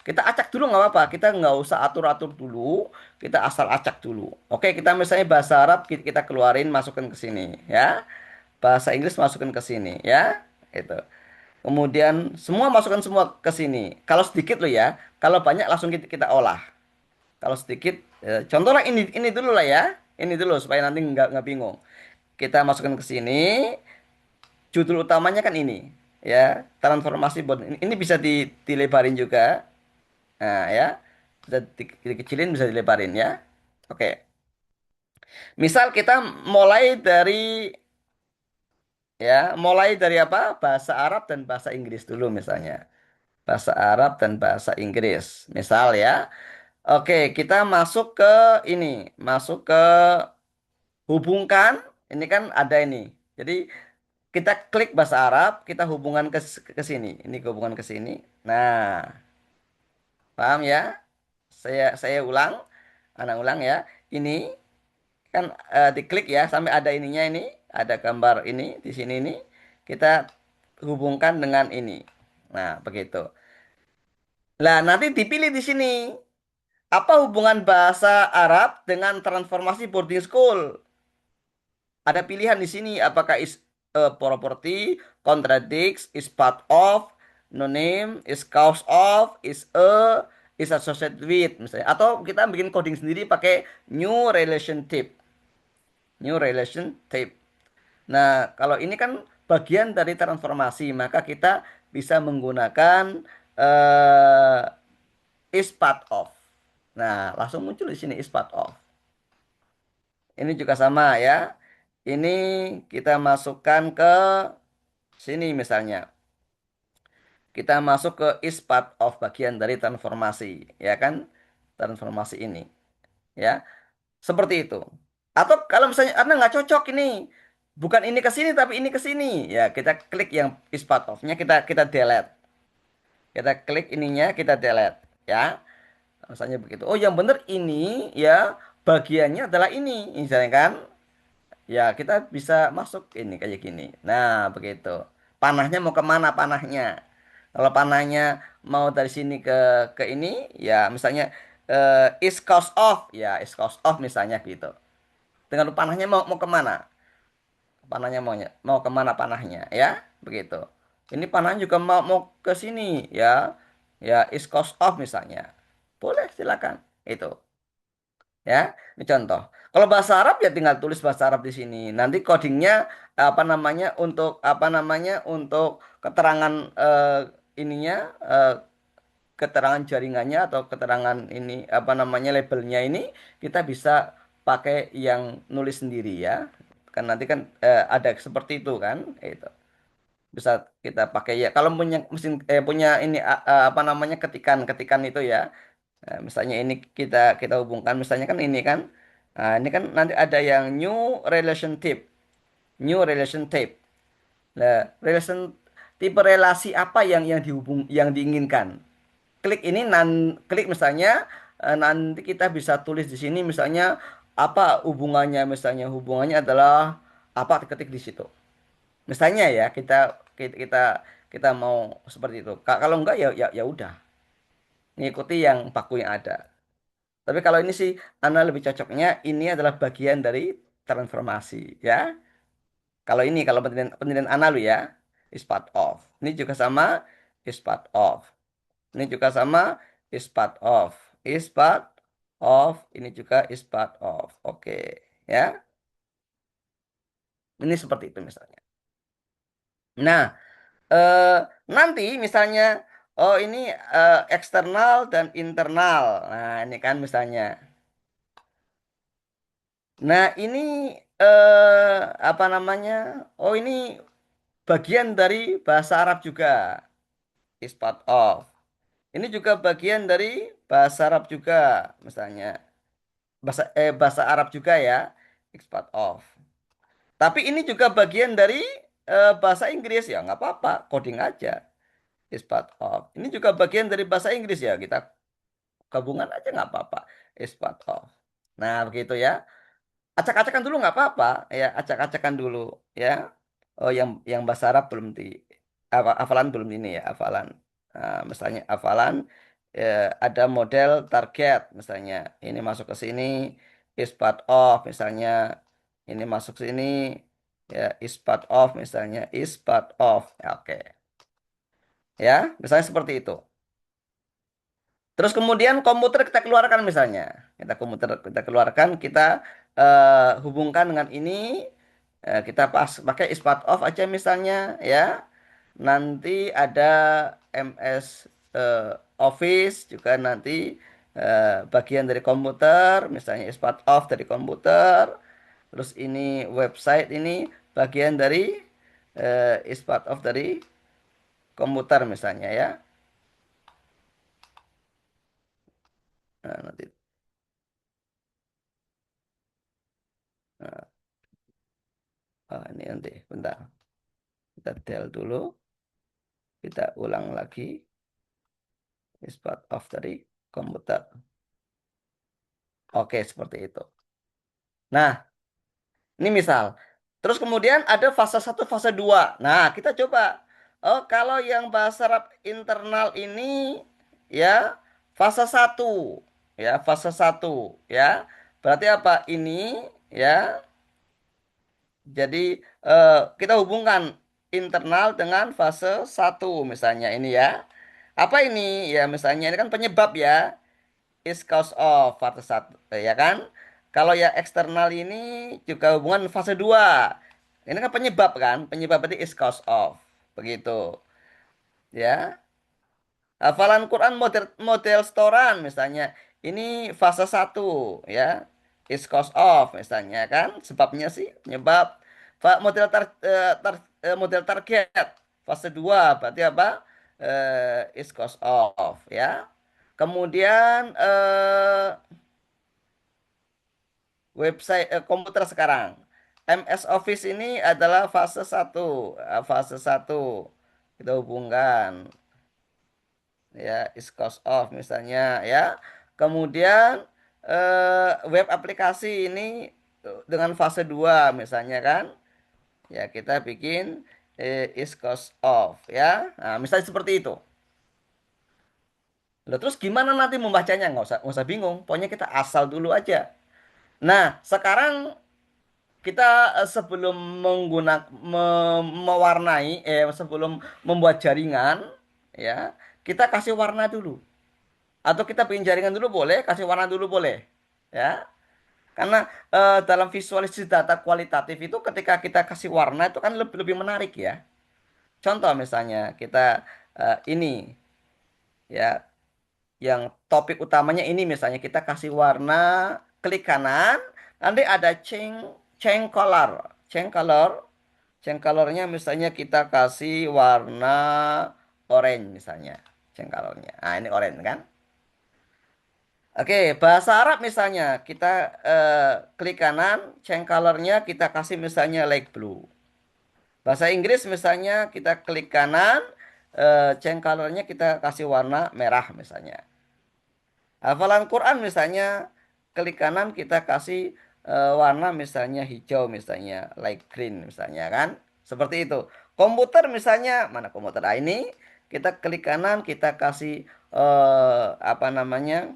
Speaker 2: kita acak dulu nggak apa-apa. Kita nggak usah atur-atur dulu. Kita asal acak dulu. Oke, kita misalnya bahasa Arab kita keluarin masukkan ke sini ya. Bahasa Inggris masukkan ke sini ya. Itu. Kemudian semua masukkan semua ke sini. Kalau sedikit loh ya. Kalau banyak langsung kita olah. Kalau sedikit, contohnya ini dulu lah ya. Ini dulu supaya nanti nggak bingung. Kita masukkan ke sini. Judul utamanya kan ini, ya. Transformasi bond. Ini bisa dilebarin juga. Nah, ya. Bisa dikecilin, bisa dilebarin ya. Oke. Misal kita mulai dari mulai dari apa? Bahasa Arab dan bahasa Inggris dulu misalnya. Bahasa Arab dan bahasa Inggris. Misal ya. Oke, kita masuk ke ini, masuk ke hubungkan. Ini kan ada ini. Jadi kita klik bahasa Arab, kita hubungan ke sini. Ini hubungan ke sini. Nah, paham ya? Saya ulang, anak ulang ya. Ini kan diklik ya sampai ada ininya ini, ada gambar ini di sini ini. Kita hubungkan dengan ini. Nah, begitu. Nah, nanti dipilih di sini. Apa hubungan bahasa Arab dengan transformasi boarding school? Ada pilihan di sini apakah is a property, contradicts, is part of, no name, is cause of, is associated with misalnya. Atau kita bikin coding sendiri pakai new relationship. New relationship. Nah, kalau ini kan bagian dari transformasi, maka kita bisa menggunakan eh, is part of. Nah, langsung muncul di sini is part of. Ini juga sama ya. Ini kita masukkan ke sini misalnya. Kita masuk ke is part of bagian dari transformasi, ya kan? Transformasi ini, ya. Seperti itu. Atau kalau misalnya Anda nggak cocok ini, bukan ini ke sini tapi ini ke sini, ya kita klik yang is part of-nya, kita delete. Kita klik ininya, kita delete, ya. Misalnya begitu. Oh, yang benar ini ya bagiannya adalah ini, misalnya kan? Ya, kita bisa masuk ini kayak gini. Nah, begitu. Panahnya mau kemana panahnya? Kalau panahnya mau dari sini ke ini, ya misalnya east coast off, ya east coast off misalnya gitu. Dengan panahnya mau kemana? Panahnya mau kemana panahnya, ya begitu. Ini panahnya juga mau ke sini, ya east coast off misalnya. Boleh, silakan. Itu, ya. Ini contoh. Kalau bahasa Arab ya tinggal tulis bahasa Arab di sini. Nanti codingnya apa namanya untuk keterangan ininya keterangan jaringannya atau keterangan ini apa namanya labelnya ini kita bisa pakai yang nulis sendiri ya. Kan nanti kan ada seperti itu kan. Itu bisa kita pakai ya. Kalau punya mesin punya ini apa namanya ketikan itu ya. Misalnya ini kita kita hubungkan misalnya kan ini kan. Nah, ini kan nanti ada yang new relation type. Nah, tipe relasi apa yang yang diinginkan. Klik misalnya nanti kita bisa tulis di sini misalnya apa hubungannya misalnya hubungannya adalah apa ketik di situ. Misalnya ya kita mau seperti itu. Kalau enggak ya udah ngikuti yang baku yang ada. Tapi kalau ini sih Ana lebih cocoknya ini adalah bagian dari transformasi ya. Kalau penelitian Ana lu ya is part of. Ini juga sama is part of. Ini juga sama is part of. Is part of. Ini juga is part of. Oke ya. Ini seperti itu misalnya. Nah, eh, nanti misalnya, oh ini eksternal dan internal. Nah, ini kan misalnya. Nah, ini apa namanya? Oh, ini bagian dari bahasa Arab juga. Is part of. Ini juga bagian dari bahasa Arab juga, misalnya. Bahasa Arab juga ya. Is part of. Tapi ini juga bagian dari bahasa Inggris ya, nggak apa-apa, coding aja. Is part of. Ini juga bagian dari bahasa Inggris ya, kita gabungan aja nggak apa-apa. Is part of. Nah, begitu ya. Acak-acakan dulu nggak apa-apa, ya acak-acakan dulu ya. Oh, yang bahasa Arab belum hafalan belum ini ya, hafalan. Nah, misalnya hafalan ada model target, misalnya ini masuk ke sini is part of, misalnya ini masuk sini ya is part of, misalnya is part of. Ya, oke. Ya, misalnya seperti itu. Terus kemudian komputer kita keluarkan misalnya. Kita keluarkan, kita hubungkan dengan ini. Kita pakai is part of aja misalnya ya. Nanti ada MS Office juga nanti bagian dari komputer, misalnya is part of dari komputer. Terus ini website ini bagian dari is part of dari komputer misalnya ya. Nah, nanti nah, ini nanti bentar. Kita del dulu, kita ulang lagi. Is part of dari komputer. Oke, seperti itu. Nah, ini misal. Terus kemudian ada fase satu, fase 2. Nah, kita coba. Oh, kalau yang bahasa Arab internal ini ya fase satu, ya, fase satu, ya. Berarti apa? Ini ya. Jadi kita hubungkan internal dengan fase satu misalnya ini ya. Apa ini? Ya, misalnya ini kan penyebab ya. Is cause of fase satu ya kan? Kalau ya eksternal ini juga hubungan fase 2. Ini kan penyebab kan? Penyebab berarti is cause of. Begitu. Ya. Hafalan Quran model setoran misalnya. Ini fase satu ya. Is cause of misalnya kan? Sebabnya sih penyebab. Model target fase 2 berarti apa? Is cause of ya. Kemudian website komputer sekarang. MS Office ini adalah fase satu, fase satu. Kita hubungkan ya is cost of misalnya ya. Kemudian web aplikasi ini dengan fase 2 misalnya kan. Ya, kita bikin is cost of ya. Nah, misalnya seperti itu. Loh, terus gimana nanti membacanya? Nggak usah bingung. Pokoknya kita asal dulu aja. Nah, sekarang kita sebelum sebelum membuat jaringan ya kita kasih warna dulu atau kita bikin jaringan dulu boleh kasih warna dulu boleh ya Karena dalam visualisasi data kualitatif itu ketika kita kasih warna itu kan lebih lebih menarik ya. Contoh misalnya kita ini ya, yang topik utamanya ini misalnya kita kasih warna, klik kanan, nanti ada change color. Change colornya misalnya kita kasih warna orange misalnya. Change colornya. Nah, ini orange kan? Oke, bahasa Arab misalnya kita klik kanan, change colornya kita kasih misalnya light blue. Bahasa Inggris misalnya kita klik kanan, change colornya kita kasih warna merah misalnya. Hafalan Quran misalnya klik kanan kita kasih warna misalnya hijau misalnya light green misalnya kan. Seperti itu. Komputer misalnya mana komputer? Ah, ini kita klik kanan kita kasih apa namanya?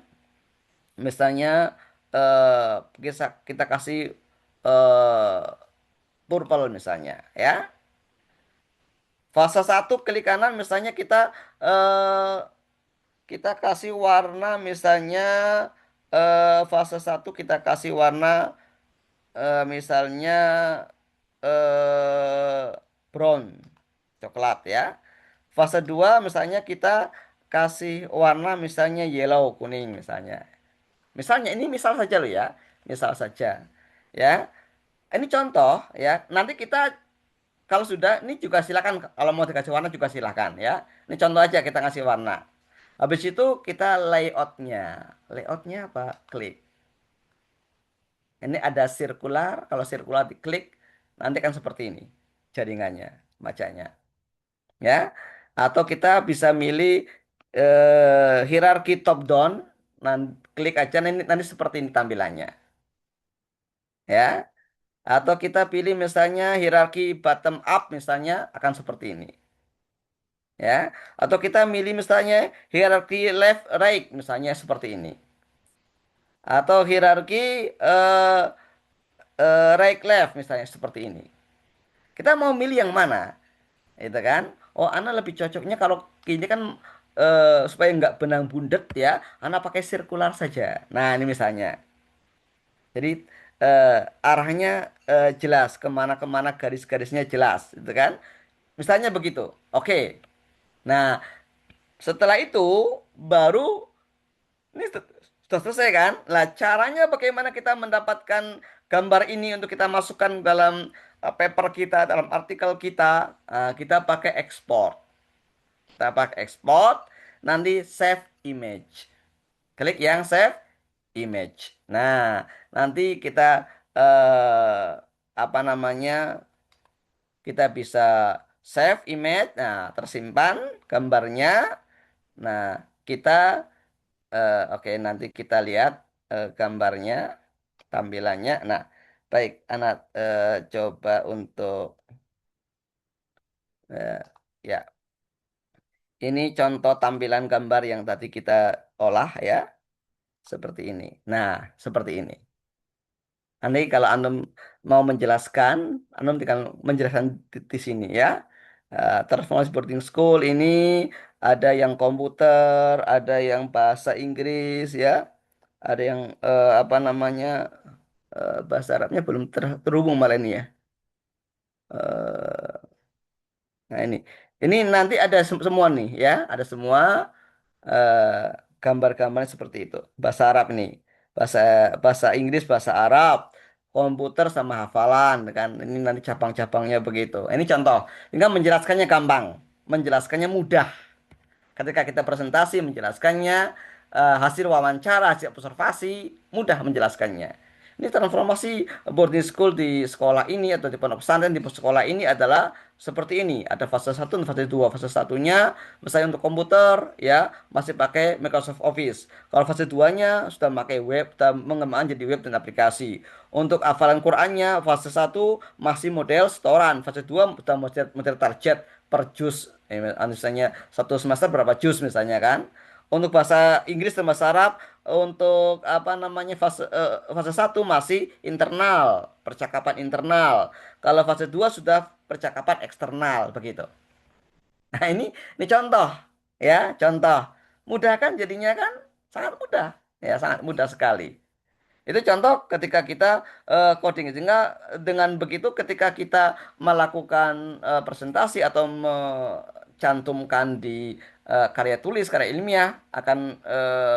Speaker 2: Misalnya kita kasih eh, purple misalnya ya. Fase satu klik kanan misalnya eh, kita kasih warna misalnya fase satu kita kasih warna misalnya eh, brown, coklat ya. Fase 2 misalnya kita kasih warna misalnya yellow, kuning misalnya. Misalnya ini misal saja loh ya. Misal saja. Ya. Ini contoh ya. Nanti kita kalau sudah ini juga silakan kalau mau dikasih warna juga silakan ya. Ini contoh aja kita ngasih warna. Habis itu kita layoutnya. Layoutnya apa? Klik. Ini ada sirkular. Kalau sirkular diklik, nanti kan seperti ini jaringannya, bacanya. Ya. Atau kita bisa milih hierarki top down. Nanti klik aja nanti seperti ini tampilannya. Ya. Atau kita pilih misalnya hierarki bottom up misalnya akan seperti ini. Ya. Atau kita milih misalnya hierarki left right misalnya seperti ini. Atau hierarki eh, right left misalnya seperti ini. Kita mau milih yang mana? Itu kan? Oh, Ana lebih cocoknya kalau ini kan supaya nggak benang bundet ya, Ana pakai sirkular saja. Nah, ini misalnya. Jadi arahnya jelas, kemana-kemana garis-garisnya jelas, itu kan? Misalnya begitu. Oke. Nah, setelah itu baru ini sudah selesai kan? Lah, caranya bagaimana kita mendapatkan gambar ini untuk kita masukkan dalam paper kita, dalam artikel kita, kita pakai export. Kita pakai export, nanti save image. Klik yang save image. Nah, nanti kita eh, apa namanya? Kita bisa save image. Nah, tersimpan gambarnya. Nah, kita oke, nanti kita lihat gambarnya, tampilannya. Nah, baik, anak coba untuk eh, ya, ini contoh tampilan gambar yang tadi kita olah ya, seperti ini. Nah, seperti ini. Nanti kalau Antum mau menjelaskan, Antum tinggal menjelaskan di sini ya. Transformasi boarding school ini ada yang komputer, ada yang bahasa Inggris ya, ada yang apa namanya bahasa Arabnya belum terhubung malah ini ya. Eh, nah ini nanti ada semua nih ya, ada semua eh, gambar-gambar seperti itu. Bahasa Arab ini, bahasa bahasa Inggris, bahasa Arab, komputer sama hafalan kan. Ini nanti cabang-cabangnya begitu. Ini contoh. Ini kan menjelaskannya gampang, menjelaskannya mudah. Ketika kita presentasi menjelaskannya, hasil wawancara, hasil observasi, mudah menjelaskannya. Ini transformasi boarding school di sekolah ini atau di pondok pesantren di sekolah ini adalah seperti ini. Ada fase satu dan fase 2. Fase satunya misalnya untuk komputer ya masih pakai Microsoft Office. Kalau fase 2-nya sudah pakai web dan mengembangkan jadi web dan aplikasi. Untuk hafalan Qur'annya fase satu masih model setoran. Fase 2 sudah model target per juz. Misalnya satu semester berapa juz misalnya kan. Untuk bahasa Inggris dan bahasa Arab untuk apa namanya fase satu masih internal, percakapan internal. Kalau fase 2 sudah percakapan eksternal begitu. Nah, ini contoh ya, contoh. Mudah kan jadinya kan? Sangat mudah. Ya, sangat mudah sekali. Itu contoh ketika kita coding. Sehingga dengan begitu ketika kita melakukan presentasi atau mencantumkan di karya tulis, karya ilmiah akan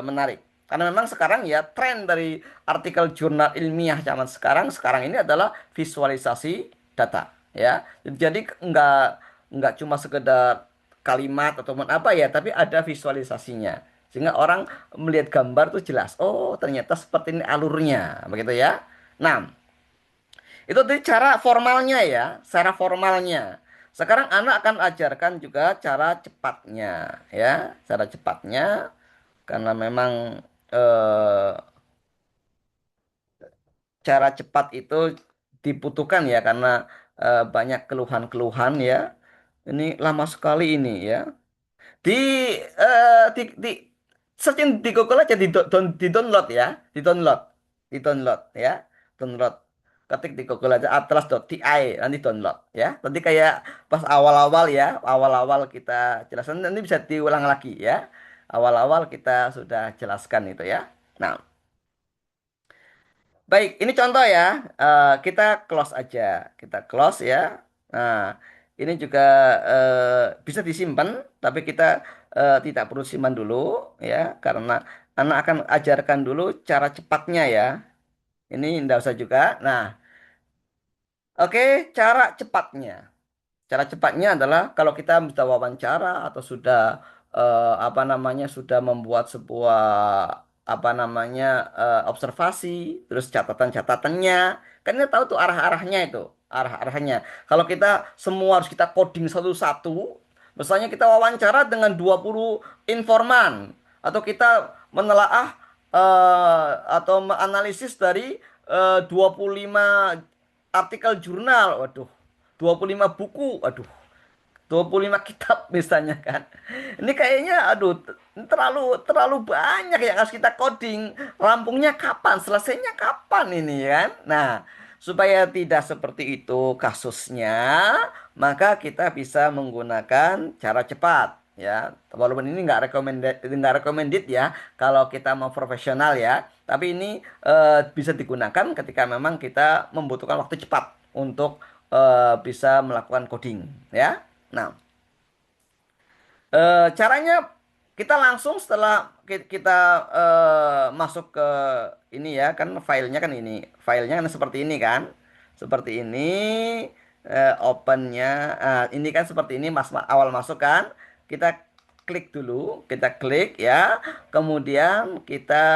Speaker 2: menarik. Karena memang sekarang ya tren dari artikel jurnal ilmiah zaman sekarang ini adalah visualisasi data ya. Jadi nggak cuma sekedar kalimat ataupun apa ya, tapi ada visualisasinya. Sehingga orang melihat gambar tuh jelas. Oh, ternyata seperti ini alurnya, begitu ya. Nah, itu tadi cara formalnya ya, cara formalnya. Sekarang anak akan ajarkan juga cara cepatnya, ya, cara cepatnya karena memang eh, cara cepat itu dibutuhkan ya karena banyak keluhan-keluhan ya. Ini lama sekali ini ya. Di di searching di Google aja di download ya, di download, di download ya, download. Ketik di Google aja atlas.ti nanti download ya. Nanti kayak pas awal-awal ya, awal-awal kita jelaskan nanti bisa diulang lagi ya. Awal-awal kita sudah jelaskan itu ya. Nah, baik, ini contoh ya. Kita close aja, kita close ya. Nah, ini juga bisa disimpan, tapi kita tidak perlu simpan dulu ya, karena anak akan ajarkan dulu cara cepatnya ya. Ini tidak usah juga. Nah, oke, cara cepatnya. Cara cepatnya adalah kalau kita sudah wawancara atau sudah apa namanya sudah membuat sebuah apa namanya observasi, terus catatan-catatannya, kan kita tahu tuh arah-arahnya itu, arah-arahnya. Kalau kita semua harus kita coding satu-satu, misalnya kita wawancara dengan 20 informan atau kita menelaah atau menganalisis dari 25 artikel jurnal, waduh 25 buku, aduh, 25 kitab misalnya kan. Ini kayaknya aduh terlalu terlalu banyak yang harus kita coding. Rampungnya kapan? Selesainya kapan ini kan? Nah, supaya tidak seperti itu kasusnya, maka kita bisa menggunakan cara cepat ya. Walaupun ini nggak recommended ya kalau kita mau profesional ya. Tapi ini bisa digunakan ketika memang kita membutuhkan waktu cepat untuk bisa melakukan coding ya. Nah, caranya kita langsung setelah kita masuk ke ini ya kan filenya kan ini filenya kan seperti ini kan seperti ini opennya ini kan seperti ini awal masuk kan kita klik dulu kita klik ya kemudian kita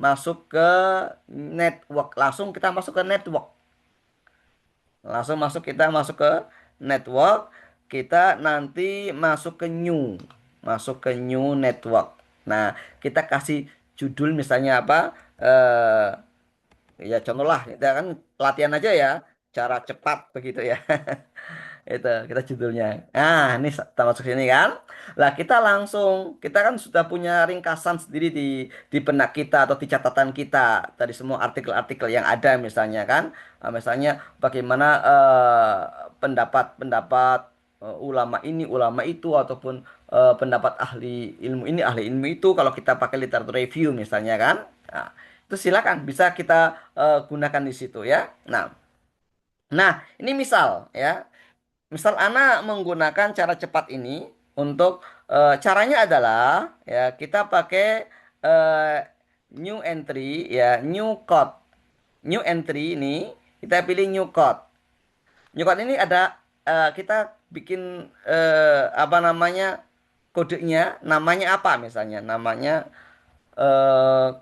Speaker 2: masuk ke network langsung kita masuk ke network langsung masuk kita masuk ke network, kita nanti masuk ke new network. Nah, kita kasih judul misalnya apa? Ya contoh lah, kita kan latihan aja ya, cara cepat begitu ya. Itu kita judulnya. Nah, ini kita masuk sini kan. Lah kita kan sudah punya ringkasan sendiri di benak kita atau di catatan kita dari semua artikel-artikel yang ada misalnya kan. Misalnya bagaimana pendapat-pendapat ulama ini, ulama itu ataupun pendapat ahli ilmu ini, ahli ilmu itu kalau kita pakai literatur review misalnya kan. Nah, itu silakan bisa kita gunakan di situ ya. Nah, ini misal ya. Misal Ana menggunakan cara cepat ini untuk caranya adalah ya kita pakai eh, new entry ya new code. New entry ini kita pilih new code. New code ini ada kita bikin apa namanya kodenya namanya apa misalnya namanya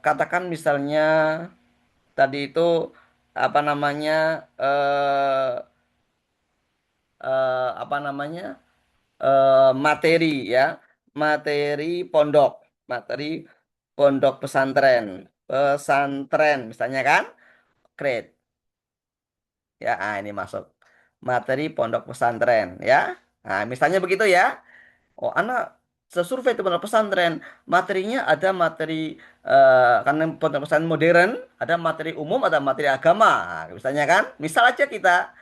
Speaker 2: katakan misalnya tadi itu apa namanya apa namanya materi ya materi pondok materi pondok pesantren pesantren misalnya kan create ya ini masuk materi pondok pesantren ya nah misalnya begitu ya oh anak sesurvei itu pondok pesantren materinya ada materi karena pondok pesantren modern ada materi umum ada materi agama nah, misalnya kan misal aja kita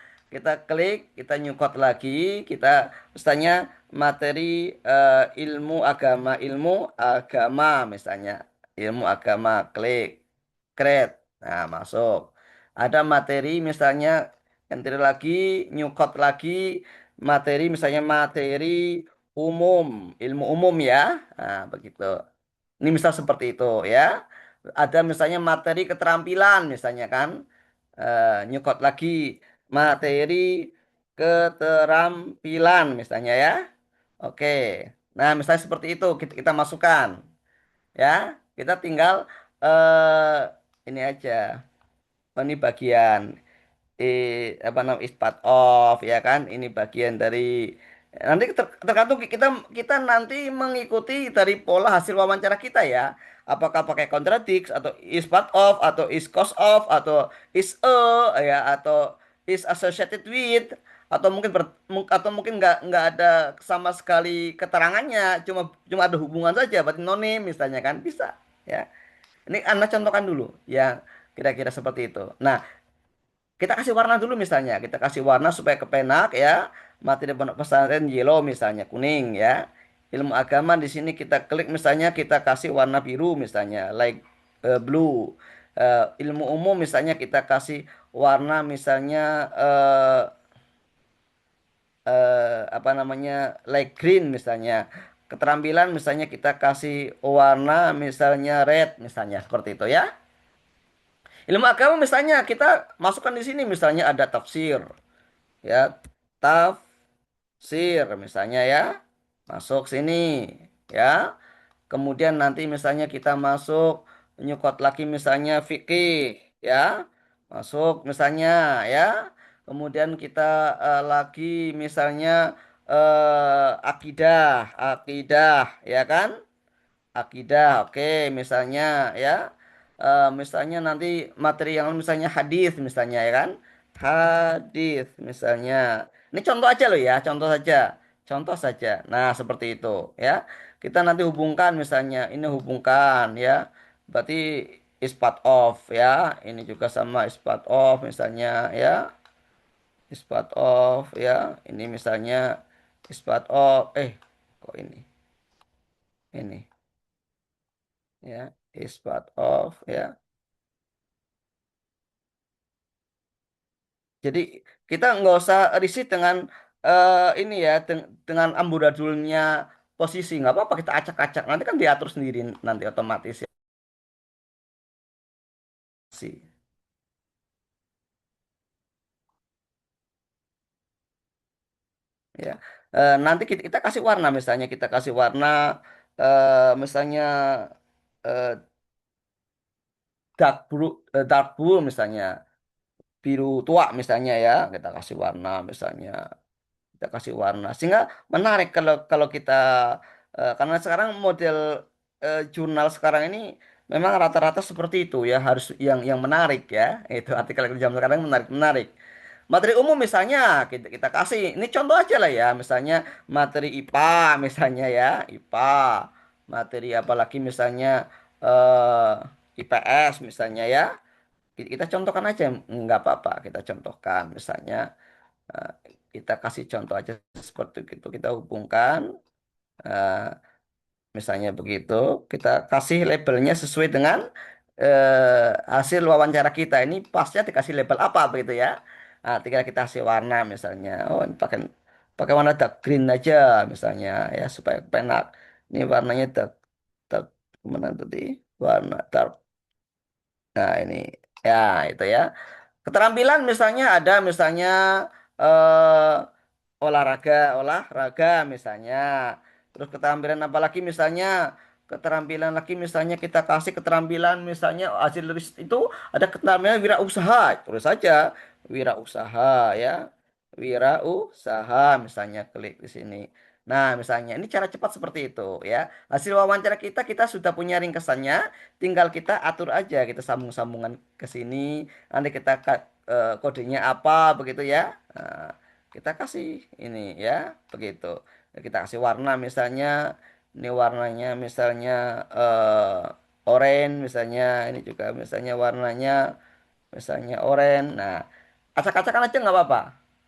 Speaker 2: klik kita nyukot lagi kita misalnya materi ilmu agama misalnya ilmu agama klik create Nah, masuk. Ada materi misalnya enter lagi, new code lagi, materi misalnya materi umum, ilmu umum ya. Nah, begitu. Ini misal seperti itu ya. Ada misalnya materi keterampilan misalnya kan. New code lagi, materi keterampilan misalnya ya. Oke. Nah, misalnya seperti itu kita masukkan ya. Kita tinggal ini aja. Oh, ini bagian apa namanya is part of ya kan ini bagian dari nanti tergantung kita kita nanti mengikuti dari pola hasil wawancara kita ya apakah pakai contradict atau is part of atau is cause of atau is ya atau is associated with atau mungkin atau mungkin nggak ada sama sekali keterangannya cuma cuma ada hubungan saja berarti nonim misalnya kan bisa ya ini Anda contohkan dulu yang kira-kira seperti itu. Nah, kita kasih warna dulu misalnya. Kita kasih warna supaya kepenak ya. Materi pondok pesantren yellow misalnya, kuning ya. Ilmu agama di sini kita klik misalnya kita kasih warna biru misalnya, like blue. Ilmu umum misalnya kita kasih warna misalnya apa namanya like green misalnya. Keterampilan misalnya kita kasih warna misalnya red misalnya seperti itu ya. Ilmu agama misalnya kita masukkan di sini misalnya ada tafsir ya tafsir misalnya ya masuk sini ya kemudian nanti misalnya kita masuk nyukot lagi misalnya fikih ya masuk misalnya ya kemudian kita lagi misalnya akidah akidah ya kan akidah oke misalnya ya. Misalnya nanti materi yang misalnya hadis misalnya ya kan hadis misalnya ini contoh aja loh ya contoh saja nah seperti itu ya kita nanti hubungkan misalnya ini hubungkan ya berarti is part of ya ini juga sama is part of misalnya ya is part of ya ini misalnya is part of kok ini ya is part of ya. Jadi kita nggak usah risih dengan ini ya dengan amburadulnya posisi nggak apa-apa kita acak-acak nanti kan diatur sendiri nanti otomatis ya sih ya. Nanti kita kasih warna misalnya kita kasih warna misalnya eh, dark blue misalnya biru tua misalnya ya kita kasih warna misalnya kita kasih warna sehingga menarik kalau kalau kita karena sekarang model jurnal sekarang ini memang rata-rata seperti itu ya harus yang menarik ya itu artikel di zaman sekarang menarik menarik materi umum misalnya kita kasih ini contoh aja lah ya misalnya materi IPA misalnya ya IPA materi apalagi misalnya IPS misalnya ya kita contohkan aja nggak apa-apa kita contohkan misalnya eh, kita kasih contoh aja seperti itu kita hubungkan eh, misalnya begitu kita kasih labelnya sesuai dengan hasil wawancara kita ini pasnya dikasih label apa begitu ya nah, tinggal kita kasih warna misalnya oh ini pakai pakai warna dark green aja misalnya ya supaya penak ini warnanya dark dark mana tadi warna dark nah ini ya itu ya keterampilan misalnya ada misalnya eh, olahraga misalnya. Terus keterampilan apa lagi misalnya? Keterampilan lagi misalnya kita kasih keterampilan misalnya hasil riset itu ada keterampilan wirausaha. Terus saja wirausaha ya. Wirausaha misalnya klik di sini. Nah, misalnya ini cara cepat seperti itu ya. Hasil wawancara kita sudah punya ringkesannya, tinggal kita atur aja, kita sambung-sambungan ke sini. Nanti kita kodenya apa begitu ya. Nah, kita kasih ini ya begitu kita kasih warna misalnya ini warnanya misalnya oranye misalnya ini juga misalnya warnanya misalnya oranye nah acak-acakan aja nggak apa-apa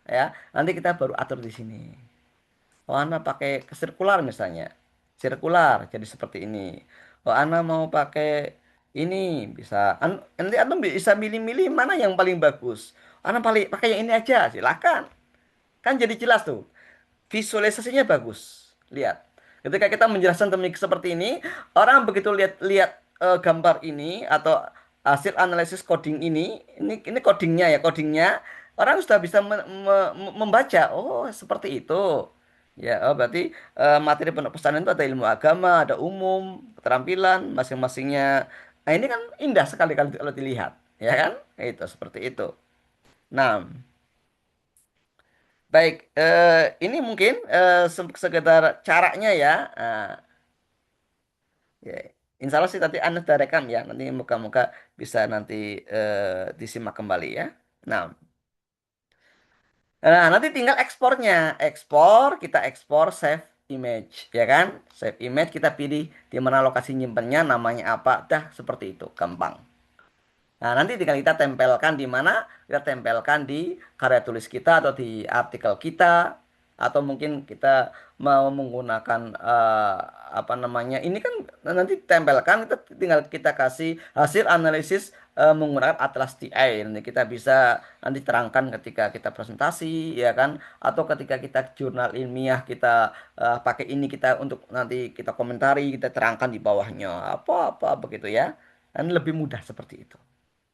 Speaker 2: ya nanti kita baru atur di sini oh Anda pakai sirkular misalnya sirkular jadi seperti ini oh Anda mau pakai ini bisa nanti antum bisa milih-milih mana yang paling bagus. Antum paling pakai yang ini aja, silakan. Kan jadi jelas tuh. Visualisasinya bagus. Lihat. Ketika kita menjelaskan teknik seperti ini, orang begitu lihat gambar ini atau hasil analisis coding ini codingnya ya, codingnya orang sudah bisa membaca. Oh, seperti itu. Ya, oh, berarti materi pondok pesantren itu ada ilmu agama, ada umum, keterampilan masing-masingnya. Nah, ini kan indah sekali kalau dilihat, ya kan? Itu seperti itu. Nah, baik, ini mungkin sekedar caranya ya. Ya, insya Allah sih tadi Anda sudah rekam ya. Nanti muka-muka bisa nanti disimak kembali ya. Nah, nanti tinggal ekspornya. Kita ekspor save image, ya kan? Save image kita pilih di mana lokasi nyimpennya, namanya apa, dah seperti itu, gampang. Nah, nanti tinggal kita tempelkan di mana? Kita tempelkan di karya tulis kita atau di artikel kita atau mungkin kita mau menggunakan apa namanya? Ini kan nanti tempelkan kita tinggal kita kasih hasil analisis menggunakan Atlas TI. Nanti kita bisa nanti terangkan ketika kita presentasi ya kan atau ketika kita jurnal ilmiah kita pakai ini kita untuk nanti kita komentari, kita terangkan di bawahnya apa-apa begitu ya. Dan lebih mudah seperti itu.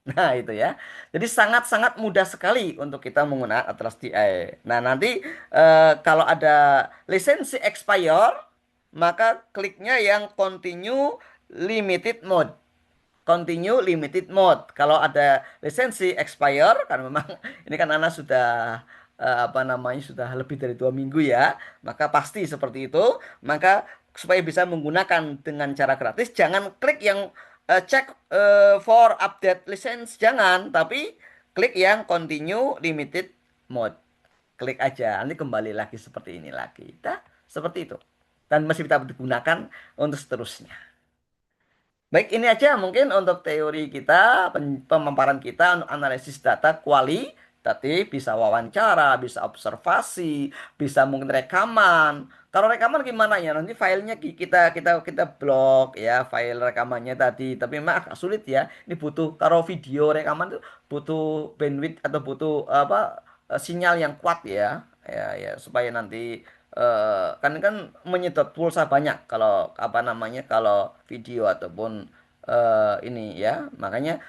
Speaker 2: Nah, itu ya. Jadi sangat-sangat mudah sekali untuk kita menggunakan Atlas TI. Nah, nanti kalau ada lisensi expire, maka kliknya yang continue limited mode. Continue limited mode. Kalau ada lisensi expire, karena memang ini kan Anak sudah apa namanya sudah lebih dari 2 minggu ya, maka pasti seperti itu. Maka supaya bisa menggunakan dengan cara gratis, jangan klik yang cek for update license, jangan, tapi klik yang continue limited mode. Klik aja, nanti kembali lagi seperti ini lagi. Dah, seperti itu. Dan masih bisa digunakan untuk seterusnya. Baik, ini aja mungkin untuk teori kita, pemaparan kita untuk analisis data kualitatif, bisa wawancara, bisa observasi, bisa mungkin rekaman. Kalau rekaman gimana ya? Nanti filenya kita blok ya, file rekamannya tadi. Tapi memang agak sulit ya. Ini butuh kalau video rekaman itu butuh bandwidth atau butuh apa sinyal yang kuat ya. Ya supaya nanti kan menyedot pulsa banyak kalau apa namanya kalau video ataupun ini ya makanya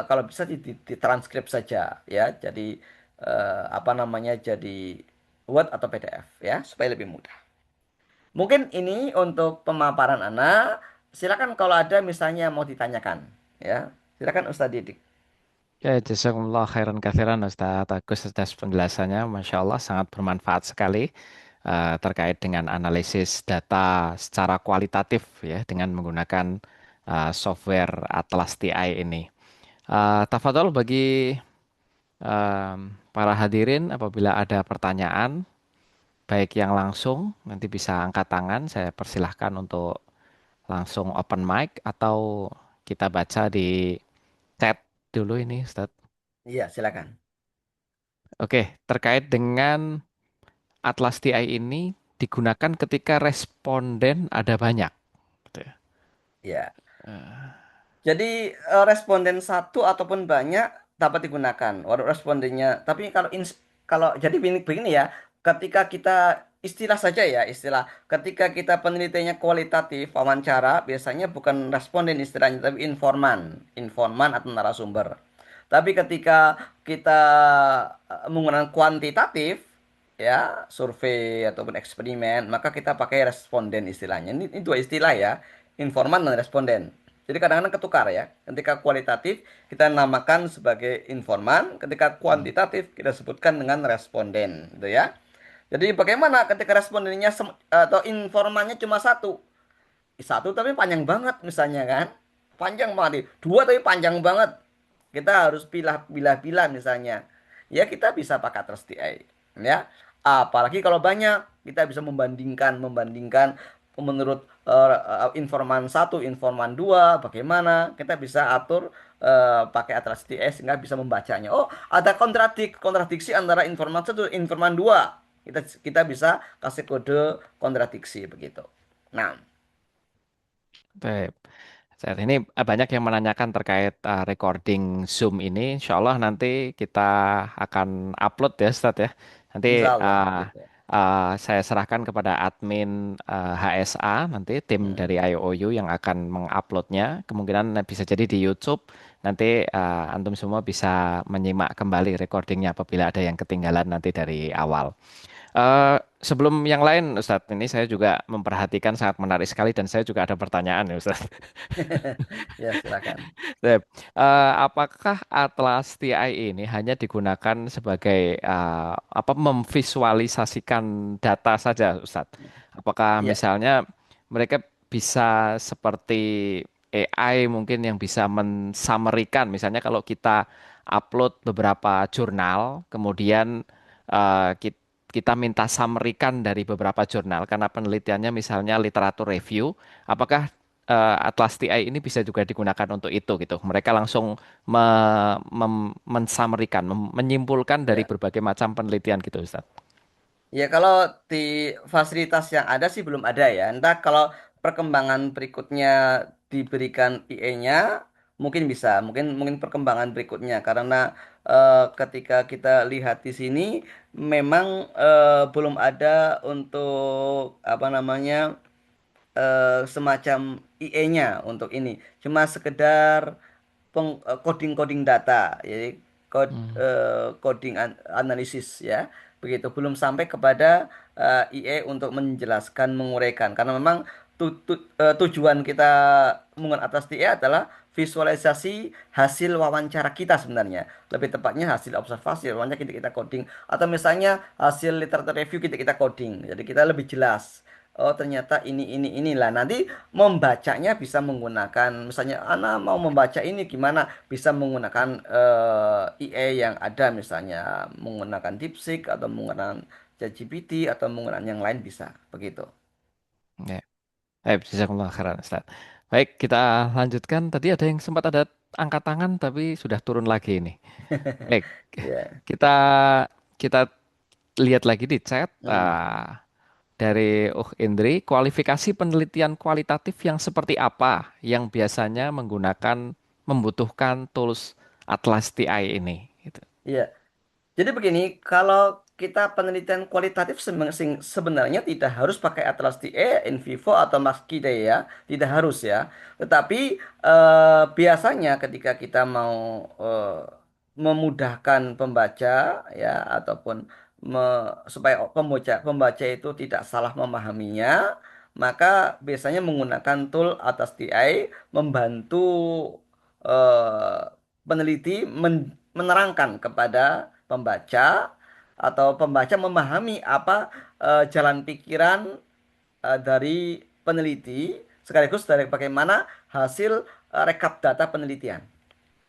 Speaker 2: kalau bisa ditranskrip saja ya jadi apa namanya jadi Word atau PDF ya supaya lebih mudah. Mungkin ini untuk pemaparan Ana. Silakan kalau ada misalnya mau ditanyakan ya. Silakan Ustadz Didik.
Speaker 1: Ya, jazakumullah khairan katsiran Ustaz Agus atas penjelasannya. Masya Allah sangat bermanfaat sekali terkait dengan analisis data secara kualitatif ya dengan menggunakan software Atlas TI ini. Tafadhol bagi para hadirin apabila ada pertanyaan baik yang langsung nanti bisa angkat tangan. Saya persilahkan untuk langsung open mic atau kita baca di chat dulu ini Ustaz.
Speaker 2: Iya, silakan.
Speaker 1: Oke, terkait dengan Atlas TI ini digunakan ketika responden ada banyak. Gitu ya.
Speaker 2: Ya. Jadi responden satu ataupun banyak dapat digunakan. Walau respondennya. Tapi kalau jadi begini ya, ketika kita istilah saja ya istilah. Ketika kita penelitiannya kualitatif wawancara, biasanya bukan responden istilahnya, tapi informan atau narasumber. Tapi ketika kita menggunakan kuantitatif, ya survei ataupun eksperimen, maka kita pakai responden istilahnya. Ini dua istilah ya, informan dan responden. Jadi kadang-kadang ketukar ya. Ketika kualitatif kita namakan sebagai informan, ketika
Speaker 1: Hmm.
Speaker 2: kuantitatif kita sebutkan dengan responden, gitu ya. Jadi bagaimana ketika respondennya atau informannya cuma satu, satu tapi panjang banget misalnya kan, panjang banget, dua tapi panjang banget. Kita harus pilah-pilah misalnya. Ya kita bisa pakai Atlas TI, ya. Apalagi kalau banyak, kita bisa membandingkan menurut informan satu, informan dua, bagaimana kita bisa atur pakai Atlas TI sehingga bisa membacanya. Oh, ada kontradiksi antara informan satu, informan dua. Kita bisa kasih kode kontradiksi begitu. Nah,
Speaker 1: Baik. Saat ini banyak yang menanyakan terkait recording Zoom ini. Insya Allah nanti kita akan upload ya, Ustadz ya. Nanti
Speaker 2: Insya Allah
Speaker 1: uh,
Speaker 2: gitu.
Speaker 1: saya serahkan kepada admin HSA, nanti tim dari
Speaker 2: Mm.
Speaker 1: IOU yang akan menguploadnya. Kemungkinan bisa jadi di YouTube. Nanti antum semua bisa menyimak kembali recordingnya apabila ada yang ketinggalan nanti dari awal. Sebelum yang lain, Ustadz, ini saya juga memperhatikan sangat menarik sekali dan saya juga ada pertanyaan ya, Ustadz.
Speaker 2: Ya, silakan.
Speaker 1: Sip. Apakah Atlas TI ini hanya digunakan sebagai apa memvisualisasikan data saja, Ustadz? Apakah
Speaker 2: Iya,
Speaker 1: misalnya mereka bisa seperti AI mungkin yang bisa mensummary-kan, misalnya kalau kita upload beberapa jurnal, kemudian kita minta summary-kan dari beberapa jurnal karena penelitiannya misalnya literatur review, apakah Atlas TI ini bisa juga digunakan untuk itu gitu. Mereka langsung mensummary-kan, menyimpulkan dari
Speaker 2: ya.
Speaker 1: berbagai macam penelitian gitu, Ustaz.
Speaker 2: Ya, kalau di fasilitas yang ada sih belum ada ya. Entah kalau perkembangan berikutnya diberikan IE-nya mungkin bisa, mungkin mungkin perkembangan berikutnya karena ketika kita lihat di sini memang belum ada untuk apa namanya semacam IE-nya untuk ini. Cuma sekedar coding-coding data, jadi
Speaker 1: Hmm.
Speaker 2: coding analisis ya, begitu. Belum sampai kepada IE untuk menjelaskan, menguraikan. Karena memang tujuan kita menggunakan atas IE adalah visualisasi hasil wawancara kita sebenarnya. Lebih tepatnya hasil observasi wawancara kita coding atau misalnya hasil literatur review kita coding. Jadi kita lebih jelas. Oh ternyata ini inilah nanti membacanya bisa menggunakan misalnya Ana mau membaca ini gimana bisa menggunakan IE yang ada misalnya menggunakan DeepSeek atau menggunakan ChatGPT atau menggunakan yang lain bisa begitu.
Speaker 1: Ya. Jazakumullah khairan, Ustaz. Baik, kita lanjutkan. Tadi ada yang sempat ada angkat tangan tapi sudah turun lagi ini. Baik,
Speaker 2: Ya.
Speaker 1: kita kita lihat lagi di chat.
Speaker 2: Hmm.
Speaker 1: Dari Indri, kualifikasi penelitian kualitatif yang seperti apa yang biasanya membutuhkan tools Atlas TI ini? Gitu.
Speaker 2: Iya. Jadi begini, kalau kita penelitian kualitatif sebenarnya tidak harus pakai Atlas TE, InVivo atau Maxqi.de ya, tidak harus ya. Tetapi biasanya ketika kita mau memudahkan pembaca ya ataupun supaya pembaca pembaca itu tidak salah memahaminya, maka biasanya menggunakan tool Atlas TI membantu eh, peneliti menerangkan kepada pembaca atau pembaca memahami apa jalan pikiran dari peneliti sekaligus dari bagaimana hasil rekap data penelitian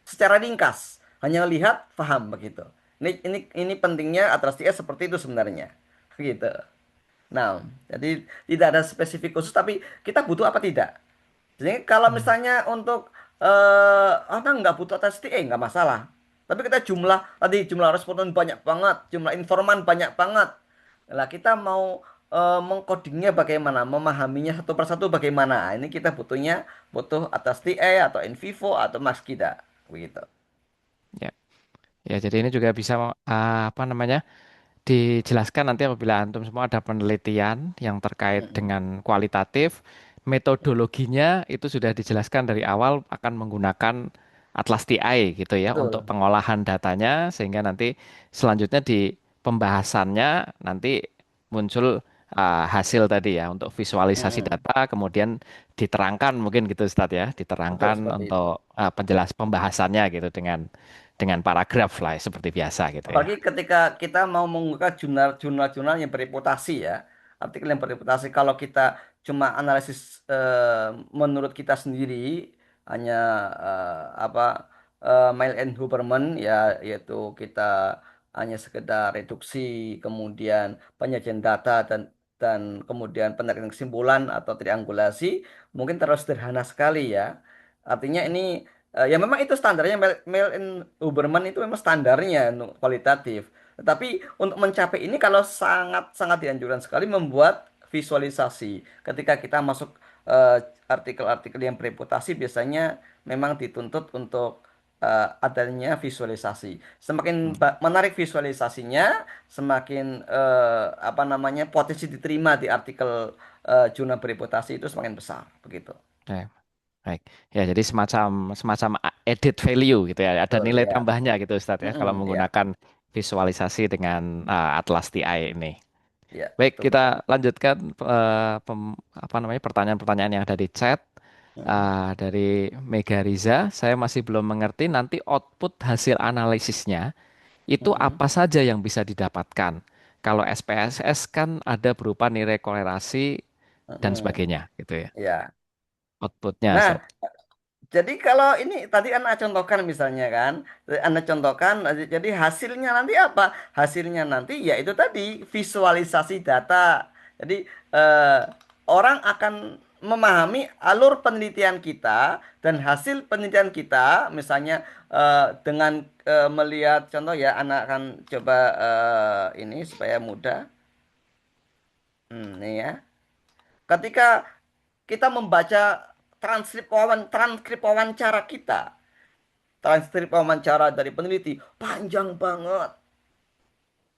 Speaker 2: secara ringkas hanya lihat paham begitu ini pentingnya Atlas TS seperti itu sebenarnya gitu. Nah, jadi tidak ada spesifik khusus tapi kita butuh apa tidak. Jadi kalau
Speaker 1: Hmm.
Speaker 2: misalnya untuk apa nggak butuh atas TA nggak masalah. Tapi kita jumlah responden banyak banget, jumlah informan banyak banget. Lah kita mau mengcodingnya bagaimana, memahaminya satu persatu bagaimana. Nah, ini kita butuh atas TA atau Invivo atau Maxkida begitu.
Speaker 1: Ya, ya. Jadi ini juga bisa apa namanya dijelaskan nanti apabila antum semua ada penelitian yang terkait
Speaker 2: Mm-mm.
Speaker 1: dengan kualitatif, metodologinya itu sudah dijelaskan dari awal akan menggunakan Atlas TI gitu ya untuk
Speaker 2: Betul.
Speaker 1: pengolahan datanya sehingga nanti selanjutnya di pembahasannya nanti muncul hasil tadi ya untuk visualisasi
Speaker 2: Mm-mm.
Speaker 1: data kemudian diterangkan mungkin gitu Ustadz ya
Speaker 2: Betul
Speaker 1: diterangkan
Speaker 2: seperti itu.
Speaker 1: untuk penjelas pembahasannya gitu dengan paragraf lah seperti biasa gitu ya.
Speaker 2: Apalagi ketika kita mau membuka jurnal-jurnal yang bereputasi ya, artikel yang bereputasi. Kalau kita cuma analisis menurut kita sendiri, hanya apa Mail and Huberman ya, yaitu kita hanya sekedar reduksi, kemudian penyajian data dan kemudian penarikan kesimpulan atau triangulasi, mungkin terlalu sederhana sekali ya. Artinya ini ya memang itu standarnya mail in Uberman itu memang standarnya untuk kualitatif. Tetapi untuk mencapai ini kalau sangat sangat dianjurkan sekali membuat visualisasi ketika kita masuk eh, artikel-artikel yang bereputasi biasanya memang dituntut untuk adanya visualisasi. Semakin menarik visualisasinya, semakin apa namanya potensi diterima di artikel jurnal bereputasi itu semakin besar, begitu.
Speaker 1: Ya, baik. Ya, jadi semacam semacam added value gitu ya. Ada
Speaker 2: Betul
Speaker 1: nilai
Speaker 2: ya.
Speaker 1: tambahnya gitu Ustadz ya kalau
Speaker 2: Mm-mm, ya,
Speaker 1: menggunakan visualisasi dengan Atlas TI ini.
Speaker 2: ya,
Speaker 1: Baik,
Speaker 2: betul
Speaker 1: kita
Speaker 2: betul.
Speaker 1: lanjutkan apa namanya pertanyaan-pertanyaan yang ada di chat.
Speaker 2: Mm-mm,
Speaker 1: Dari Mega Riza, saya masih belum mengerti nanti output hasil analisisnya itu
Speaker 2: mm-mm,
Speaker 1: apa saja yang bisa didapatkan. Kalau SPSS kan ada berupa nilai kolerasi dan
Speaker 2: mm-mm,
Speaker 1: sebagainya gitu ya.
Speaker 2: ya.
Speaker 1: Outputnya,
Speaker 2: Nah,
Speaker 1: Ustaz.
Speaker 2: jadi kalau ini tadi Anda contohkan misalnya kan, Anda contohkan, jadi hasilnya nanti apa? Hasilnya nanti ya itu tadi visualisasi data. Jadi eh, orang akan memahami alur penelitian kita dan hasil penelitian kita, misalnya dengan melihat contoh ya, Anda akan coba ini supaya mudah. Nih ya. Ketika kita membaca transkrip wawancara kita, transkrip wawancara dari peneliti panjang banget.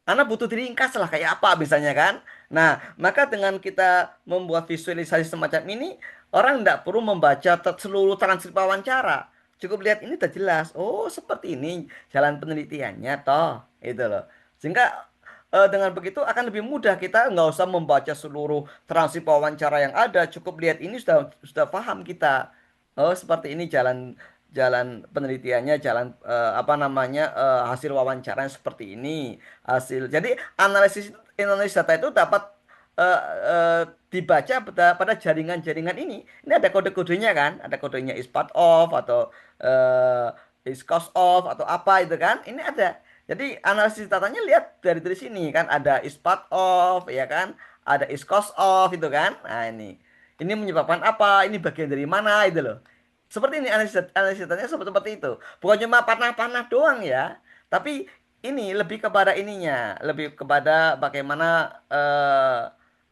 Speaker 2: Karena butuh diringkas lah kayak apa misalnya kan. Nah, maka dengan kita membuat visualisasi semacam ini, orang tidak perlu membaca seluruh transkrip wawancara. Cukup lihat ini udah jelas. Oh, seperti ini jalan penelitiannya toh. Itu loh. Sehingga dengan begitu akan lebih mudah kita nggak usah membaca seluruh transkrip wawancara yang ada. Cukup lihat ini sudah paham kita. Oh, seperti ini jalan jalan penelitiannya, jalan apa namanya hasil wawancaranya seperti ini hasil. Jadi analisis data itu dapat eh, eh, dibaca pada jaringan-jaringan ini. Ini ada kode-kodenya kan, ada kodenya is part of atau is cause of atau apa itu kan. Ini ada. Jadi analisis datanya lihat dari sini kan ada is part of ya kan, ada is cause of itu kan. Nah ini. Ini menyebabkan apa? Ini bagian dari mana itu loh. Seperti ini analisis datanya seperti itu. Bukan cuma panah-panah doang ya. Tapi ini lebih kepada ininya, lebih kepada bagaimana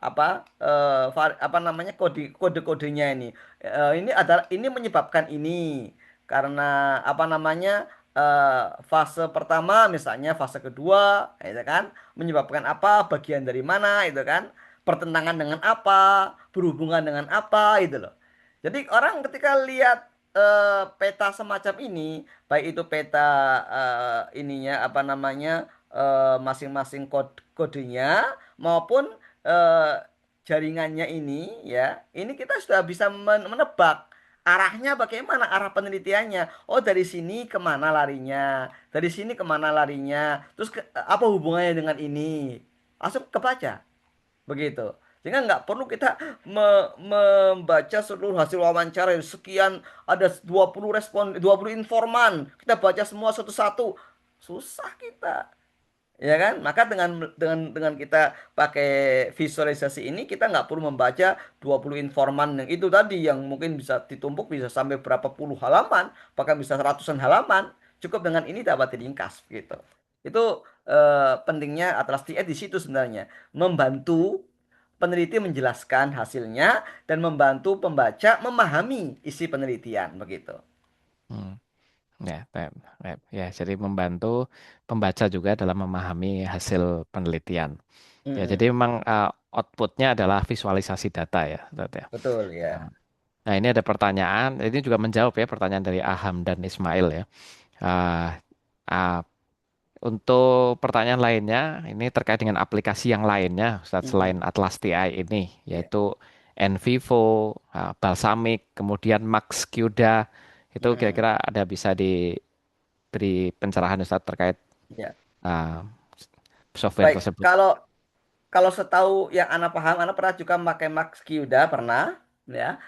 Speaker 2: apa namanya kode-kodenya ini. Ini adalah ini menyebabkan ini karena apa namanya fase pertama misalnya fase kedua, itu kan menyebabkan apa, bagian dari mana, itu kan pertentangan dengan apa, berhubungan dengan apa, itu loh. Jadi orang ketika lihat peta semacam ini, baik itu peta ininya apa namanya masing-masing kodenya maupun eh, jaringannya ini ya, ini kita sudah bisa menebak arahnya bagaimana arah penelitiannya. Oh dari sini kemana larinya, dari sini kemana larinya, terus apa hubungannya dengan ini, langsung kebaca. Begitu. Sehingga nggak perlu kita membaca seluruh hasil wawancara yang sekian ada 20 respon 20 informan. Kita baca semua satu-satu. Susah kita. Ya kan? Maka dengan kita pakai visualisasi ini kita nggak perlu membaca 20 informan yang itu tadi yang mungkin bisa ditumpuk bisa sampai berapa puluh halaman, bahkan bisa ratusan halaman. Cukup dengan ini dapat diringkas gitu. Itu pentingnya Atlas TI di situ sebenarnya. Membantu peneliti menjelaskan hasilnya dan membantu pembaca memahami isi penelitian begitu.
Speaker 1: Hmm. Ya, ya, jadi membantu pembaca juga dalam memahami hasil penelitian. Ya, jadi
Speaker 2: Mm-mm.
Speaker 1: memang outputnya adalah visualisasi data ya, Ustadz ya.
Speaker 2: Betul ya.
Speaker 1: Nah, ini ada pertanyaan, ini juga menjawab ya pertanyaan dari Aham dan Ismail ya. Ah, ah, untuk pertanyaan lainnya, ini terkait dengan aplikasi yang lainnya, Ustadz, selain
Speaker 2: Mm-mm.
Speaker 1: Atlas TI ini,
Speaker 2: Ya.
Speaker 1: yaitu Envivo, Balsamiq, kemudian MaxQda, itu
Speaker 2: Mm-mm.
Speaker 1: kira-kira ada bisa diberi pencerahan Ustadz terkait
Speaker 2: Ya.
Speaker 1: ah, software
Speaker 2: Baik,
Speaker 1: tersebut.
Speaker 2: kalau kalau setahu yang Ana paham, Ana pernah juga pakai Max Kyuda pernah, ya.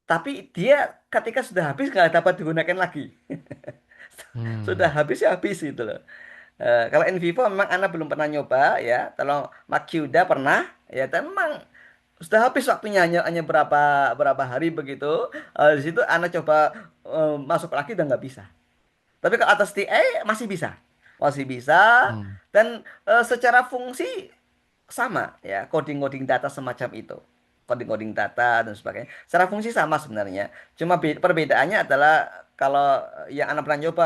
Speaker 2: Tapi dia ketika sudah habis nggak dapat digunakan lagi. Sudah
Speaker 1: Hmm.
Speaker 2: habis ya habis gitu loh. Kalau Envivo memang Ana belum pernah nyoba ya. Kalau Max Kyuda pernah, ya. Tapi memang sudah habis waktunya hanya berapa berapa hari begitu. Di situ Ana coba masuk lagi dan nggak bisa. Tapi ke atas TI masih bisa. Masih bisa
Speaker 1: Hmm.
Speaker 2: dan secara fungsi sama ya coding-coding data semacam itu. coding-coding data dan sebagainya. Secara fungsi sama sebenarnya. Cuma perbedaannya adalah kalau yang anak pernah nyoba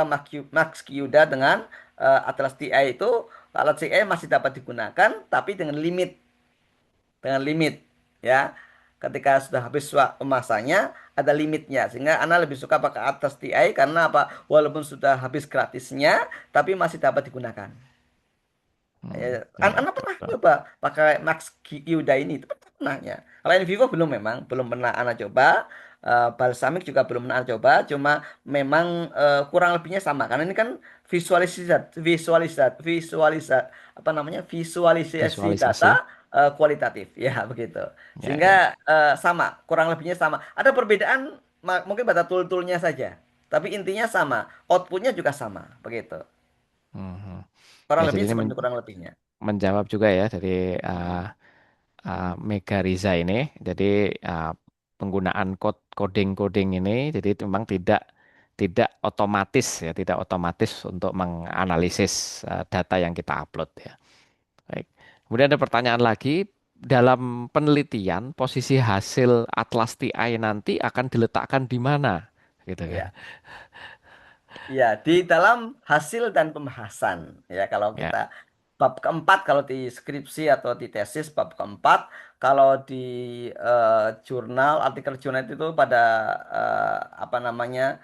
Speaker 2: Max-Q-DA dengan Atlas TI itu, Atlas TI masih dapat digunakan tapi dengan limit ya. Ketika sudah habis masanya ada limitnya, sehingga anak lebih suka pakai Atlas TI karena apa? Walaupun sudah habis gratisnya tapi masih dapat digunakan. Ya,
Speaker 1: Ya,
Speaker 2: anak
Speaker 1: betul,
Speaker 2: pernah
Speaker 1: betul.
Speaker 2: coba pakai Max Yuda ini itu pernah ya. Kalau yang Vivo belum, memang belum pernah anak coba. Balsamic juga belum pernah coba. Cuma memang kurang lebihnya sama karena ini kan visualisasi apa namanya, visualisasi
Speaker 1: Visualisasi.
Speaker 2: data kualitatif ya begitu.
Speaker 1: Ya, ya.
Speaker 2: Sehingga sama, kurang lebihnya sama. Ada perbedaan mungkin pada tool-toolnya saja. Tapi intinya sama, outputnya juga sama begitu.
Speaker 1: Mhm. Ya,
Speaker 2: Kurang
Speaker 1: jadi
Speaker 2: lebihnya
Speaker 1: ini
Speaker 2: seperti itu, kurang lebihnya.
Speaker 1: menjawab juga ya dari
Speaker 2: Mm-mm.
Speaker 1: Mega Riza ini. Jadi uh, penggunaan coding-coding ini jadi memang tidak otomatis ya, tidak otomatis untuk menganalisis data yang kita upload ya. Baik. Kemudian ada pertanyaan lagi, dalam penelitian posisi hasil Atlas TI nanti akan diletakkan di mana? Gitu kan.
Speaker 2: Ya, ya, di dalam hasil dan pembahasan. Ya, kalau
Speaker 1: Ya.
Speaker 2: kita bab keempat, kalau di skripsi atau di tesis bab keempat, kalau di jurnal, artikel jurnal itu pada apa namanya,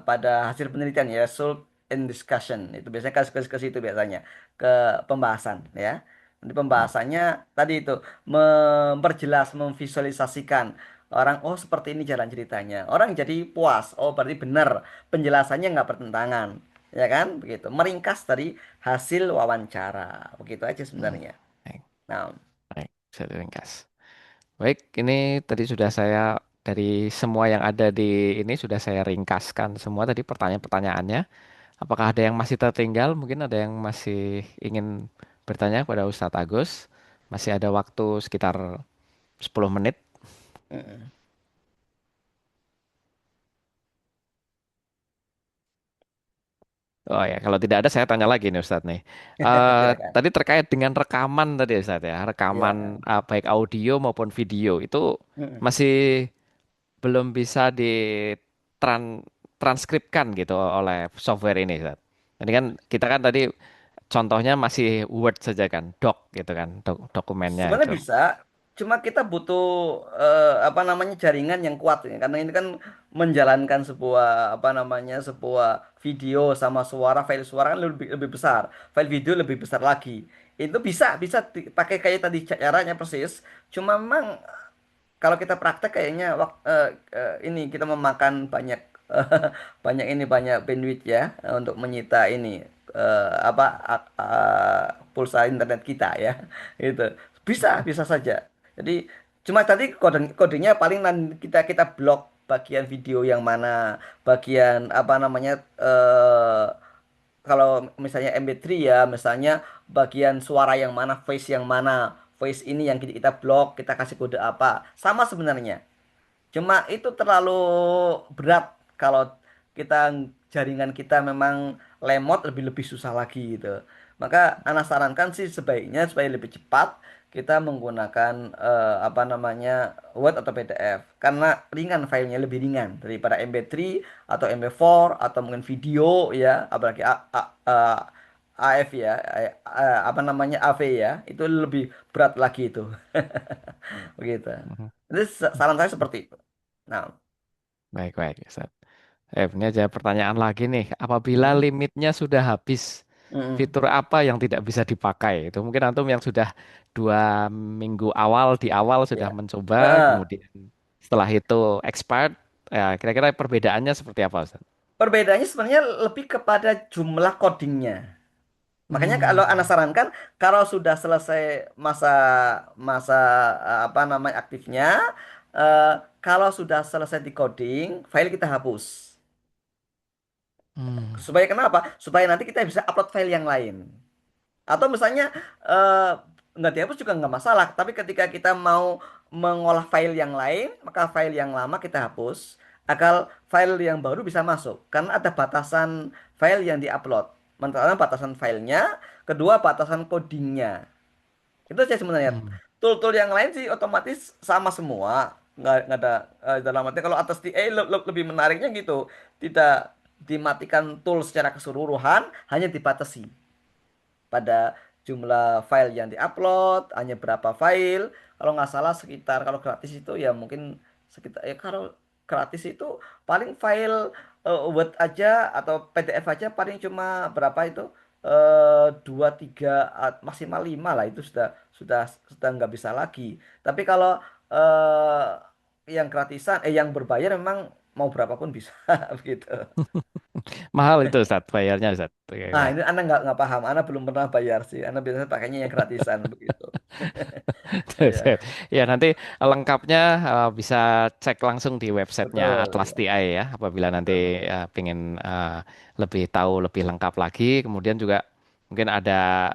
Speaker 2: pada hasil penelitian ya, result in discussion. Itu biasanya ke situ biasanya, ke pembahasan ya. Di
Speaker 1: Hmm,
Speaker 2: pembahasannya tadi itu memperjelas, memvisualisasikan orang, oh seperti ini jalan ceritanya. Orang jadi puas. Oh berarti benar penjelasannya nggak bertentangan, ya kan? Begitu. Meringkas dari hasil wawancara. Begitu aja
Speaker 1: hmm.
Speaker 2: sebenarnya.
Speaker 1: Baik,
Speaker 2: Nah,
Speaker 1: baik, bisa diringkas. Baik, ini tadi sudah saya dari semua yang ada di ini sudah saya ringkaskan semua tadi pertanyaan-pertanyaannya. Apakah ada yang masih tertinggal? Mungkin ada yang masih ingin bertanya kepada Ustadz Agus. Masih ada waktu sekitar 10 menit.
Speaker 2: mm-mm.
Speaker 1: Oh ya, kalau tidak ada saya tanya lagi nih Ustadz nih.
Speaker 2: Silakan.
Speaker 1: Tadi terkait dengan rekaman tadi Ustadz ya, rekaman
Speaker 2: Iya.
Speaker 1: baik audio maupun video itu
Speaker 2: Mm-mm.
Speaker 1: masih belum bisa ditranskripkan gitu oleh software ini Ustadz. Jadi kan kita kan tadi contohnya masih Word saja kan, doc gitu kan, dokumennya
Speaker 2: Sebenarnya
Speaker 1: itu.
Speaker 2: bisa, cuma kita butuh apa namanya, jaringan yang kuat ya. Karena ini kan menjalankan sebuah apa namanya, sebuah video sama suara, file suara kan lebih lebih besar, file video lebih besar lagi. Itu bisa bisa dipakai kayak tadi caranya persis. Cuma memang kalau kita praktek kayaknya ini kita memakan banyak banyak bandwidth ya, untuk menyita ini apa pulsa internet kita ya itu bisa bisa saja. Jadi cuma tadi kodenya paling nanti kita kita blok bagian video yang mana, bagian apa namanya, kalau misalnya MP3 ya, misalnya bagian suara yang mana, voice yang mana, voice ini yang kita blok, kita kasih kode apa, sama sebenarnya. Cuma itu terlalu berat kalau kita, jaringan kita memang lemot, lebih-lebih susah lagi gitu. Maka anak sarankan sih sebaiknya supaya lebih cepat kita menggunakan apa namanya, Word atau PDF karena ringan, filenya lebih ringan daripada MP3 atau MP4 atau mungkin video ya, apalagi AF ya, apa namanya, AV ya, itu lebih berat lagi itu. Begitu.
Speaker 1: Mhm.
Speaker 2: Itu saran saya seperti itu. Nah,
Speaker 1: Baik, baik, Ustaz. Ini aja pertanyaan lagi nih. Apabila
Speaker 2: mm,
Speaker 1: limitnya sudah habis,
Speaker 2: mm,
Speaker 1: fitur apa yang tidak bisa dipakai? Itu mungkin antum yang sudah 2 minggu awal di awal sudah
Speaker 2: ya.
Speaker 1: mencoba,
Speaker 2: Heeh.
Speaker 1: kemudian setelah itu expired. Ya, kira-kira perbedaannya seperti apa, Ustaz?
Speaker 2: Perbedaannya sebenarnya lebih kepada jumlah codingnya. Makanya kalau Anda
Speaker 1: Hmm.
Speaker 2: sarankan, kalau sudah selesai masa masa apa namanya, aktifnya, eh, kalau sudah selesai di coding, file kita hapus.
Speaker 1: Hmm.
Speaker 2: Supaya kenapa? Supaya nanti kita bisa upload file yang lain. Atau misalnya eh, nggak dihapus juga nggak masalah. Tapi ketika kita mau mengolah file yang lain, maka file yang lama kita hapus, agar file yang baru bisa masuk. Karena ada batasan file yang diupload. Pertama batasan filenya, kedua batasan codingnya. Itu saja sebenarnya.
Speaker 1: Hmm.
Speaker 2: tool-tool yang lain sih otomatis sama semua. Nggak ada dalam arti kalau atas TA lebih menariknya gitu. Tidak dimatikan tool secara keseluruhan, hanya dibatasi pada jumlah file yang diupload, hanya berapa file. Kalau nggak salah sekitar kalau gratis itu ya mungkin sekitar ya kalau gratis itu paling file Word aja atau PDF aja paling cuma berapa itu dua tiga maksimal lima lah itu sudah nggak bisa lagi. Tapi kalau yang gratisan yang berbayar memang mau berapapun bisa begitu.
Speaker 1: Mahal itu Ustaz, bayarnya Ustaz.
Speaker 2: Nah,
Speaker 1: Kira-kira.
Speaker 2: ini Anda nggak paham. Anda belum pernah bayar sih. Anda biasanya pakainya yang gratisan begitu.
Speaker 1: Sip.
Speaker 2: Ya,
Speaker 1: Ya nanti lengkapnya bisa cek langsung di websitenya
Speaker 2: betul,
Speaker 1: Atlas
Speaker 2: ya,
Speaker 1: TI ya, apabila nanti
Speaker 2: betul, betul.
Speaker 1: pengen lebih tahu lebih lengkap lagi. Kemudian juga mungkin ada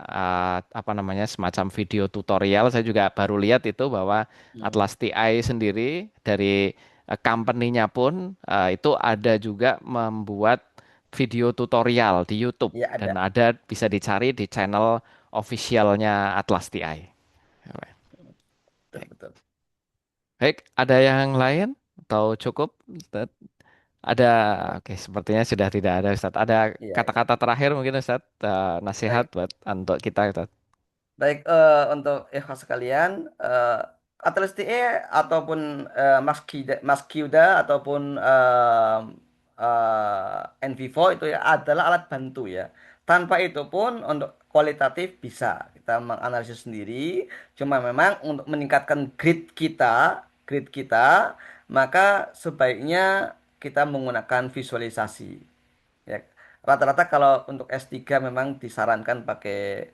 Speaker 1: apa namanya semacam video tutorial. Saya juga baru lihat itu bahwa
Speaker 2: Hmm.
Speaker 1: Atlas TI sendiri dari company-nya pun itu ada juga membuat video tutorial di YouTube
Speaker 2: Ya
Speaker 1: dan
Speaker 2: ada,
Speaker 1: ada bisa dicari di channel officialnya Atlas TI.
Speaker 2: betul, betul.
Speaker 1: Baik, ada yang lain atau cukup? Ustaz? Ada, oke, sepertinya sudah tidak ada, Ustaz. Ada
Speaker 2: Iya, iya.
Speaker 1: kata-kata terakhir mungkin, Ustaz, nasihat
Speaker 2: Baik,
Speaker 1: buat untuk kita, Ustaz.
Speaker 2: baik untuk ikhwas sekalian, Atlas TE ataupun Mas Kyuda ataupun Envivo itu ya adalah alat bantu ya. Tanpa itu pun untuk kualitatif bisa kita menganalisis sendiri. Cuma memang untuk meningkatkan grade kita, maka sebaiknya kita menggunakan visualisasi. Ya, rata-rata kalau untuk S3 memang disarankan pakai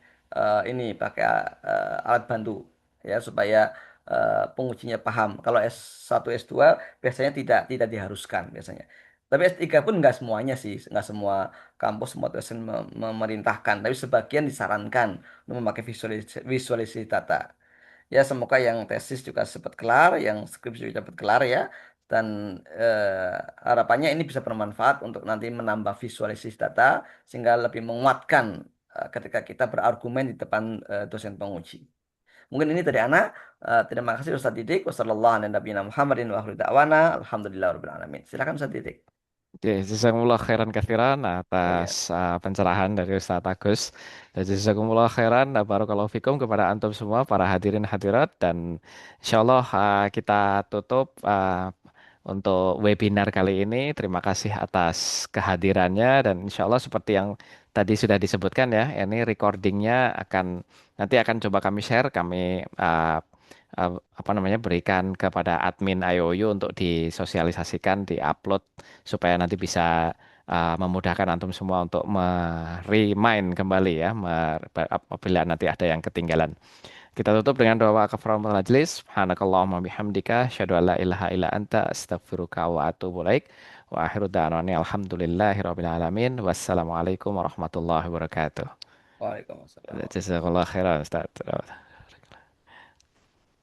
Speaker 2: pakai alat bantu ya supaya pengujinya paham. Kalau S1 S2 biasanya tidak diharuskan biasanya. Tapi S3 pun nggak semuanya sih, nggak semua kampus, semua dosen memerintahkan, tapi sebagian disarankan untuk memakai visualisasi data. Ya, semoga yang tesis juga cepat kelar, yang skripsi juga cepat kelar ya. Dan harapannya ini bisa bermanfaat untuk nanti menambah visualisasi data sehingga lebih menguatkan ketika kita berargumen di depan dosen penguji. Mungkin ini dari Ana. Terima kasih Ustaz Didik. Wassalamualaikum. Silakan Ustaz Didik.
Speaker 1: Oke, jazakumullah khairan katsiran atas
Speaker 2: Ya,
Speaker 1: pencerahan dari Ustaz Agus. Dan jazakumullah khairan, barakallahu fikum kepada antum semua, para hadirin hadirat. Dan insyaallah kita tutup untuk webinar kali ini. Terima kasih atas kehadirannya. Dan insyaallah seperti yang tadi sudah disebutkan ya, ini recordingnya nanti akan coba kami share, kami apa namanya berikan kepada admin IOU untuk disosialisasikan, diupload supaya nanti bisa memudahkan antum semua untuk remind kembali ya apabila nanti ada yang ketinggalan. Kita tutup dengan doa kafaratul majlis. Subhanakallahumma bihamdika asyhadu an la ilaha illa anta astaghfiruka wa atubu ilaik. Wa akhiru da'wana alhamdulillahirabbil alamin. Wassalamualaikum warahmatullahi wabarakatuh.
Speaker 2: Waalaikumsalam.
Speaker 1: Jazakallah khairan Ustaz.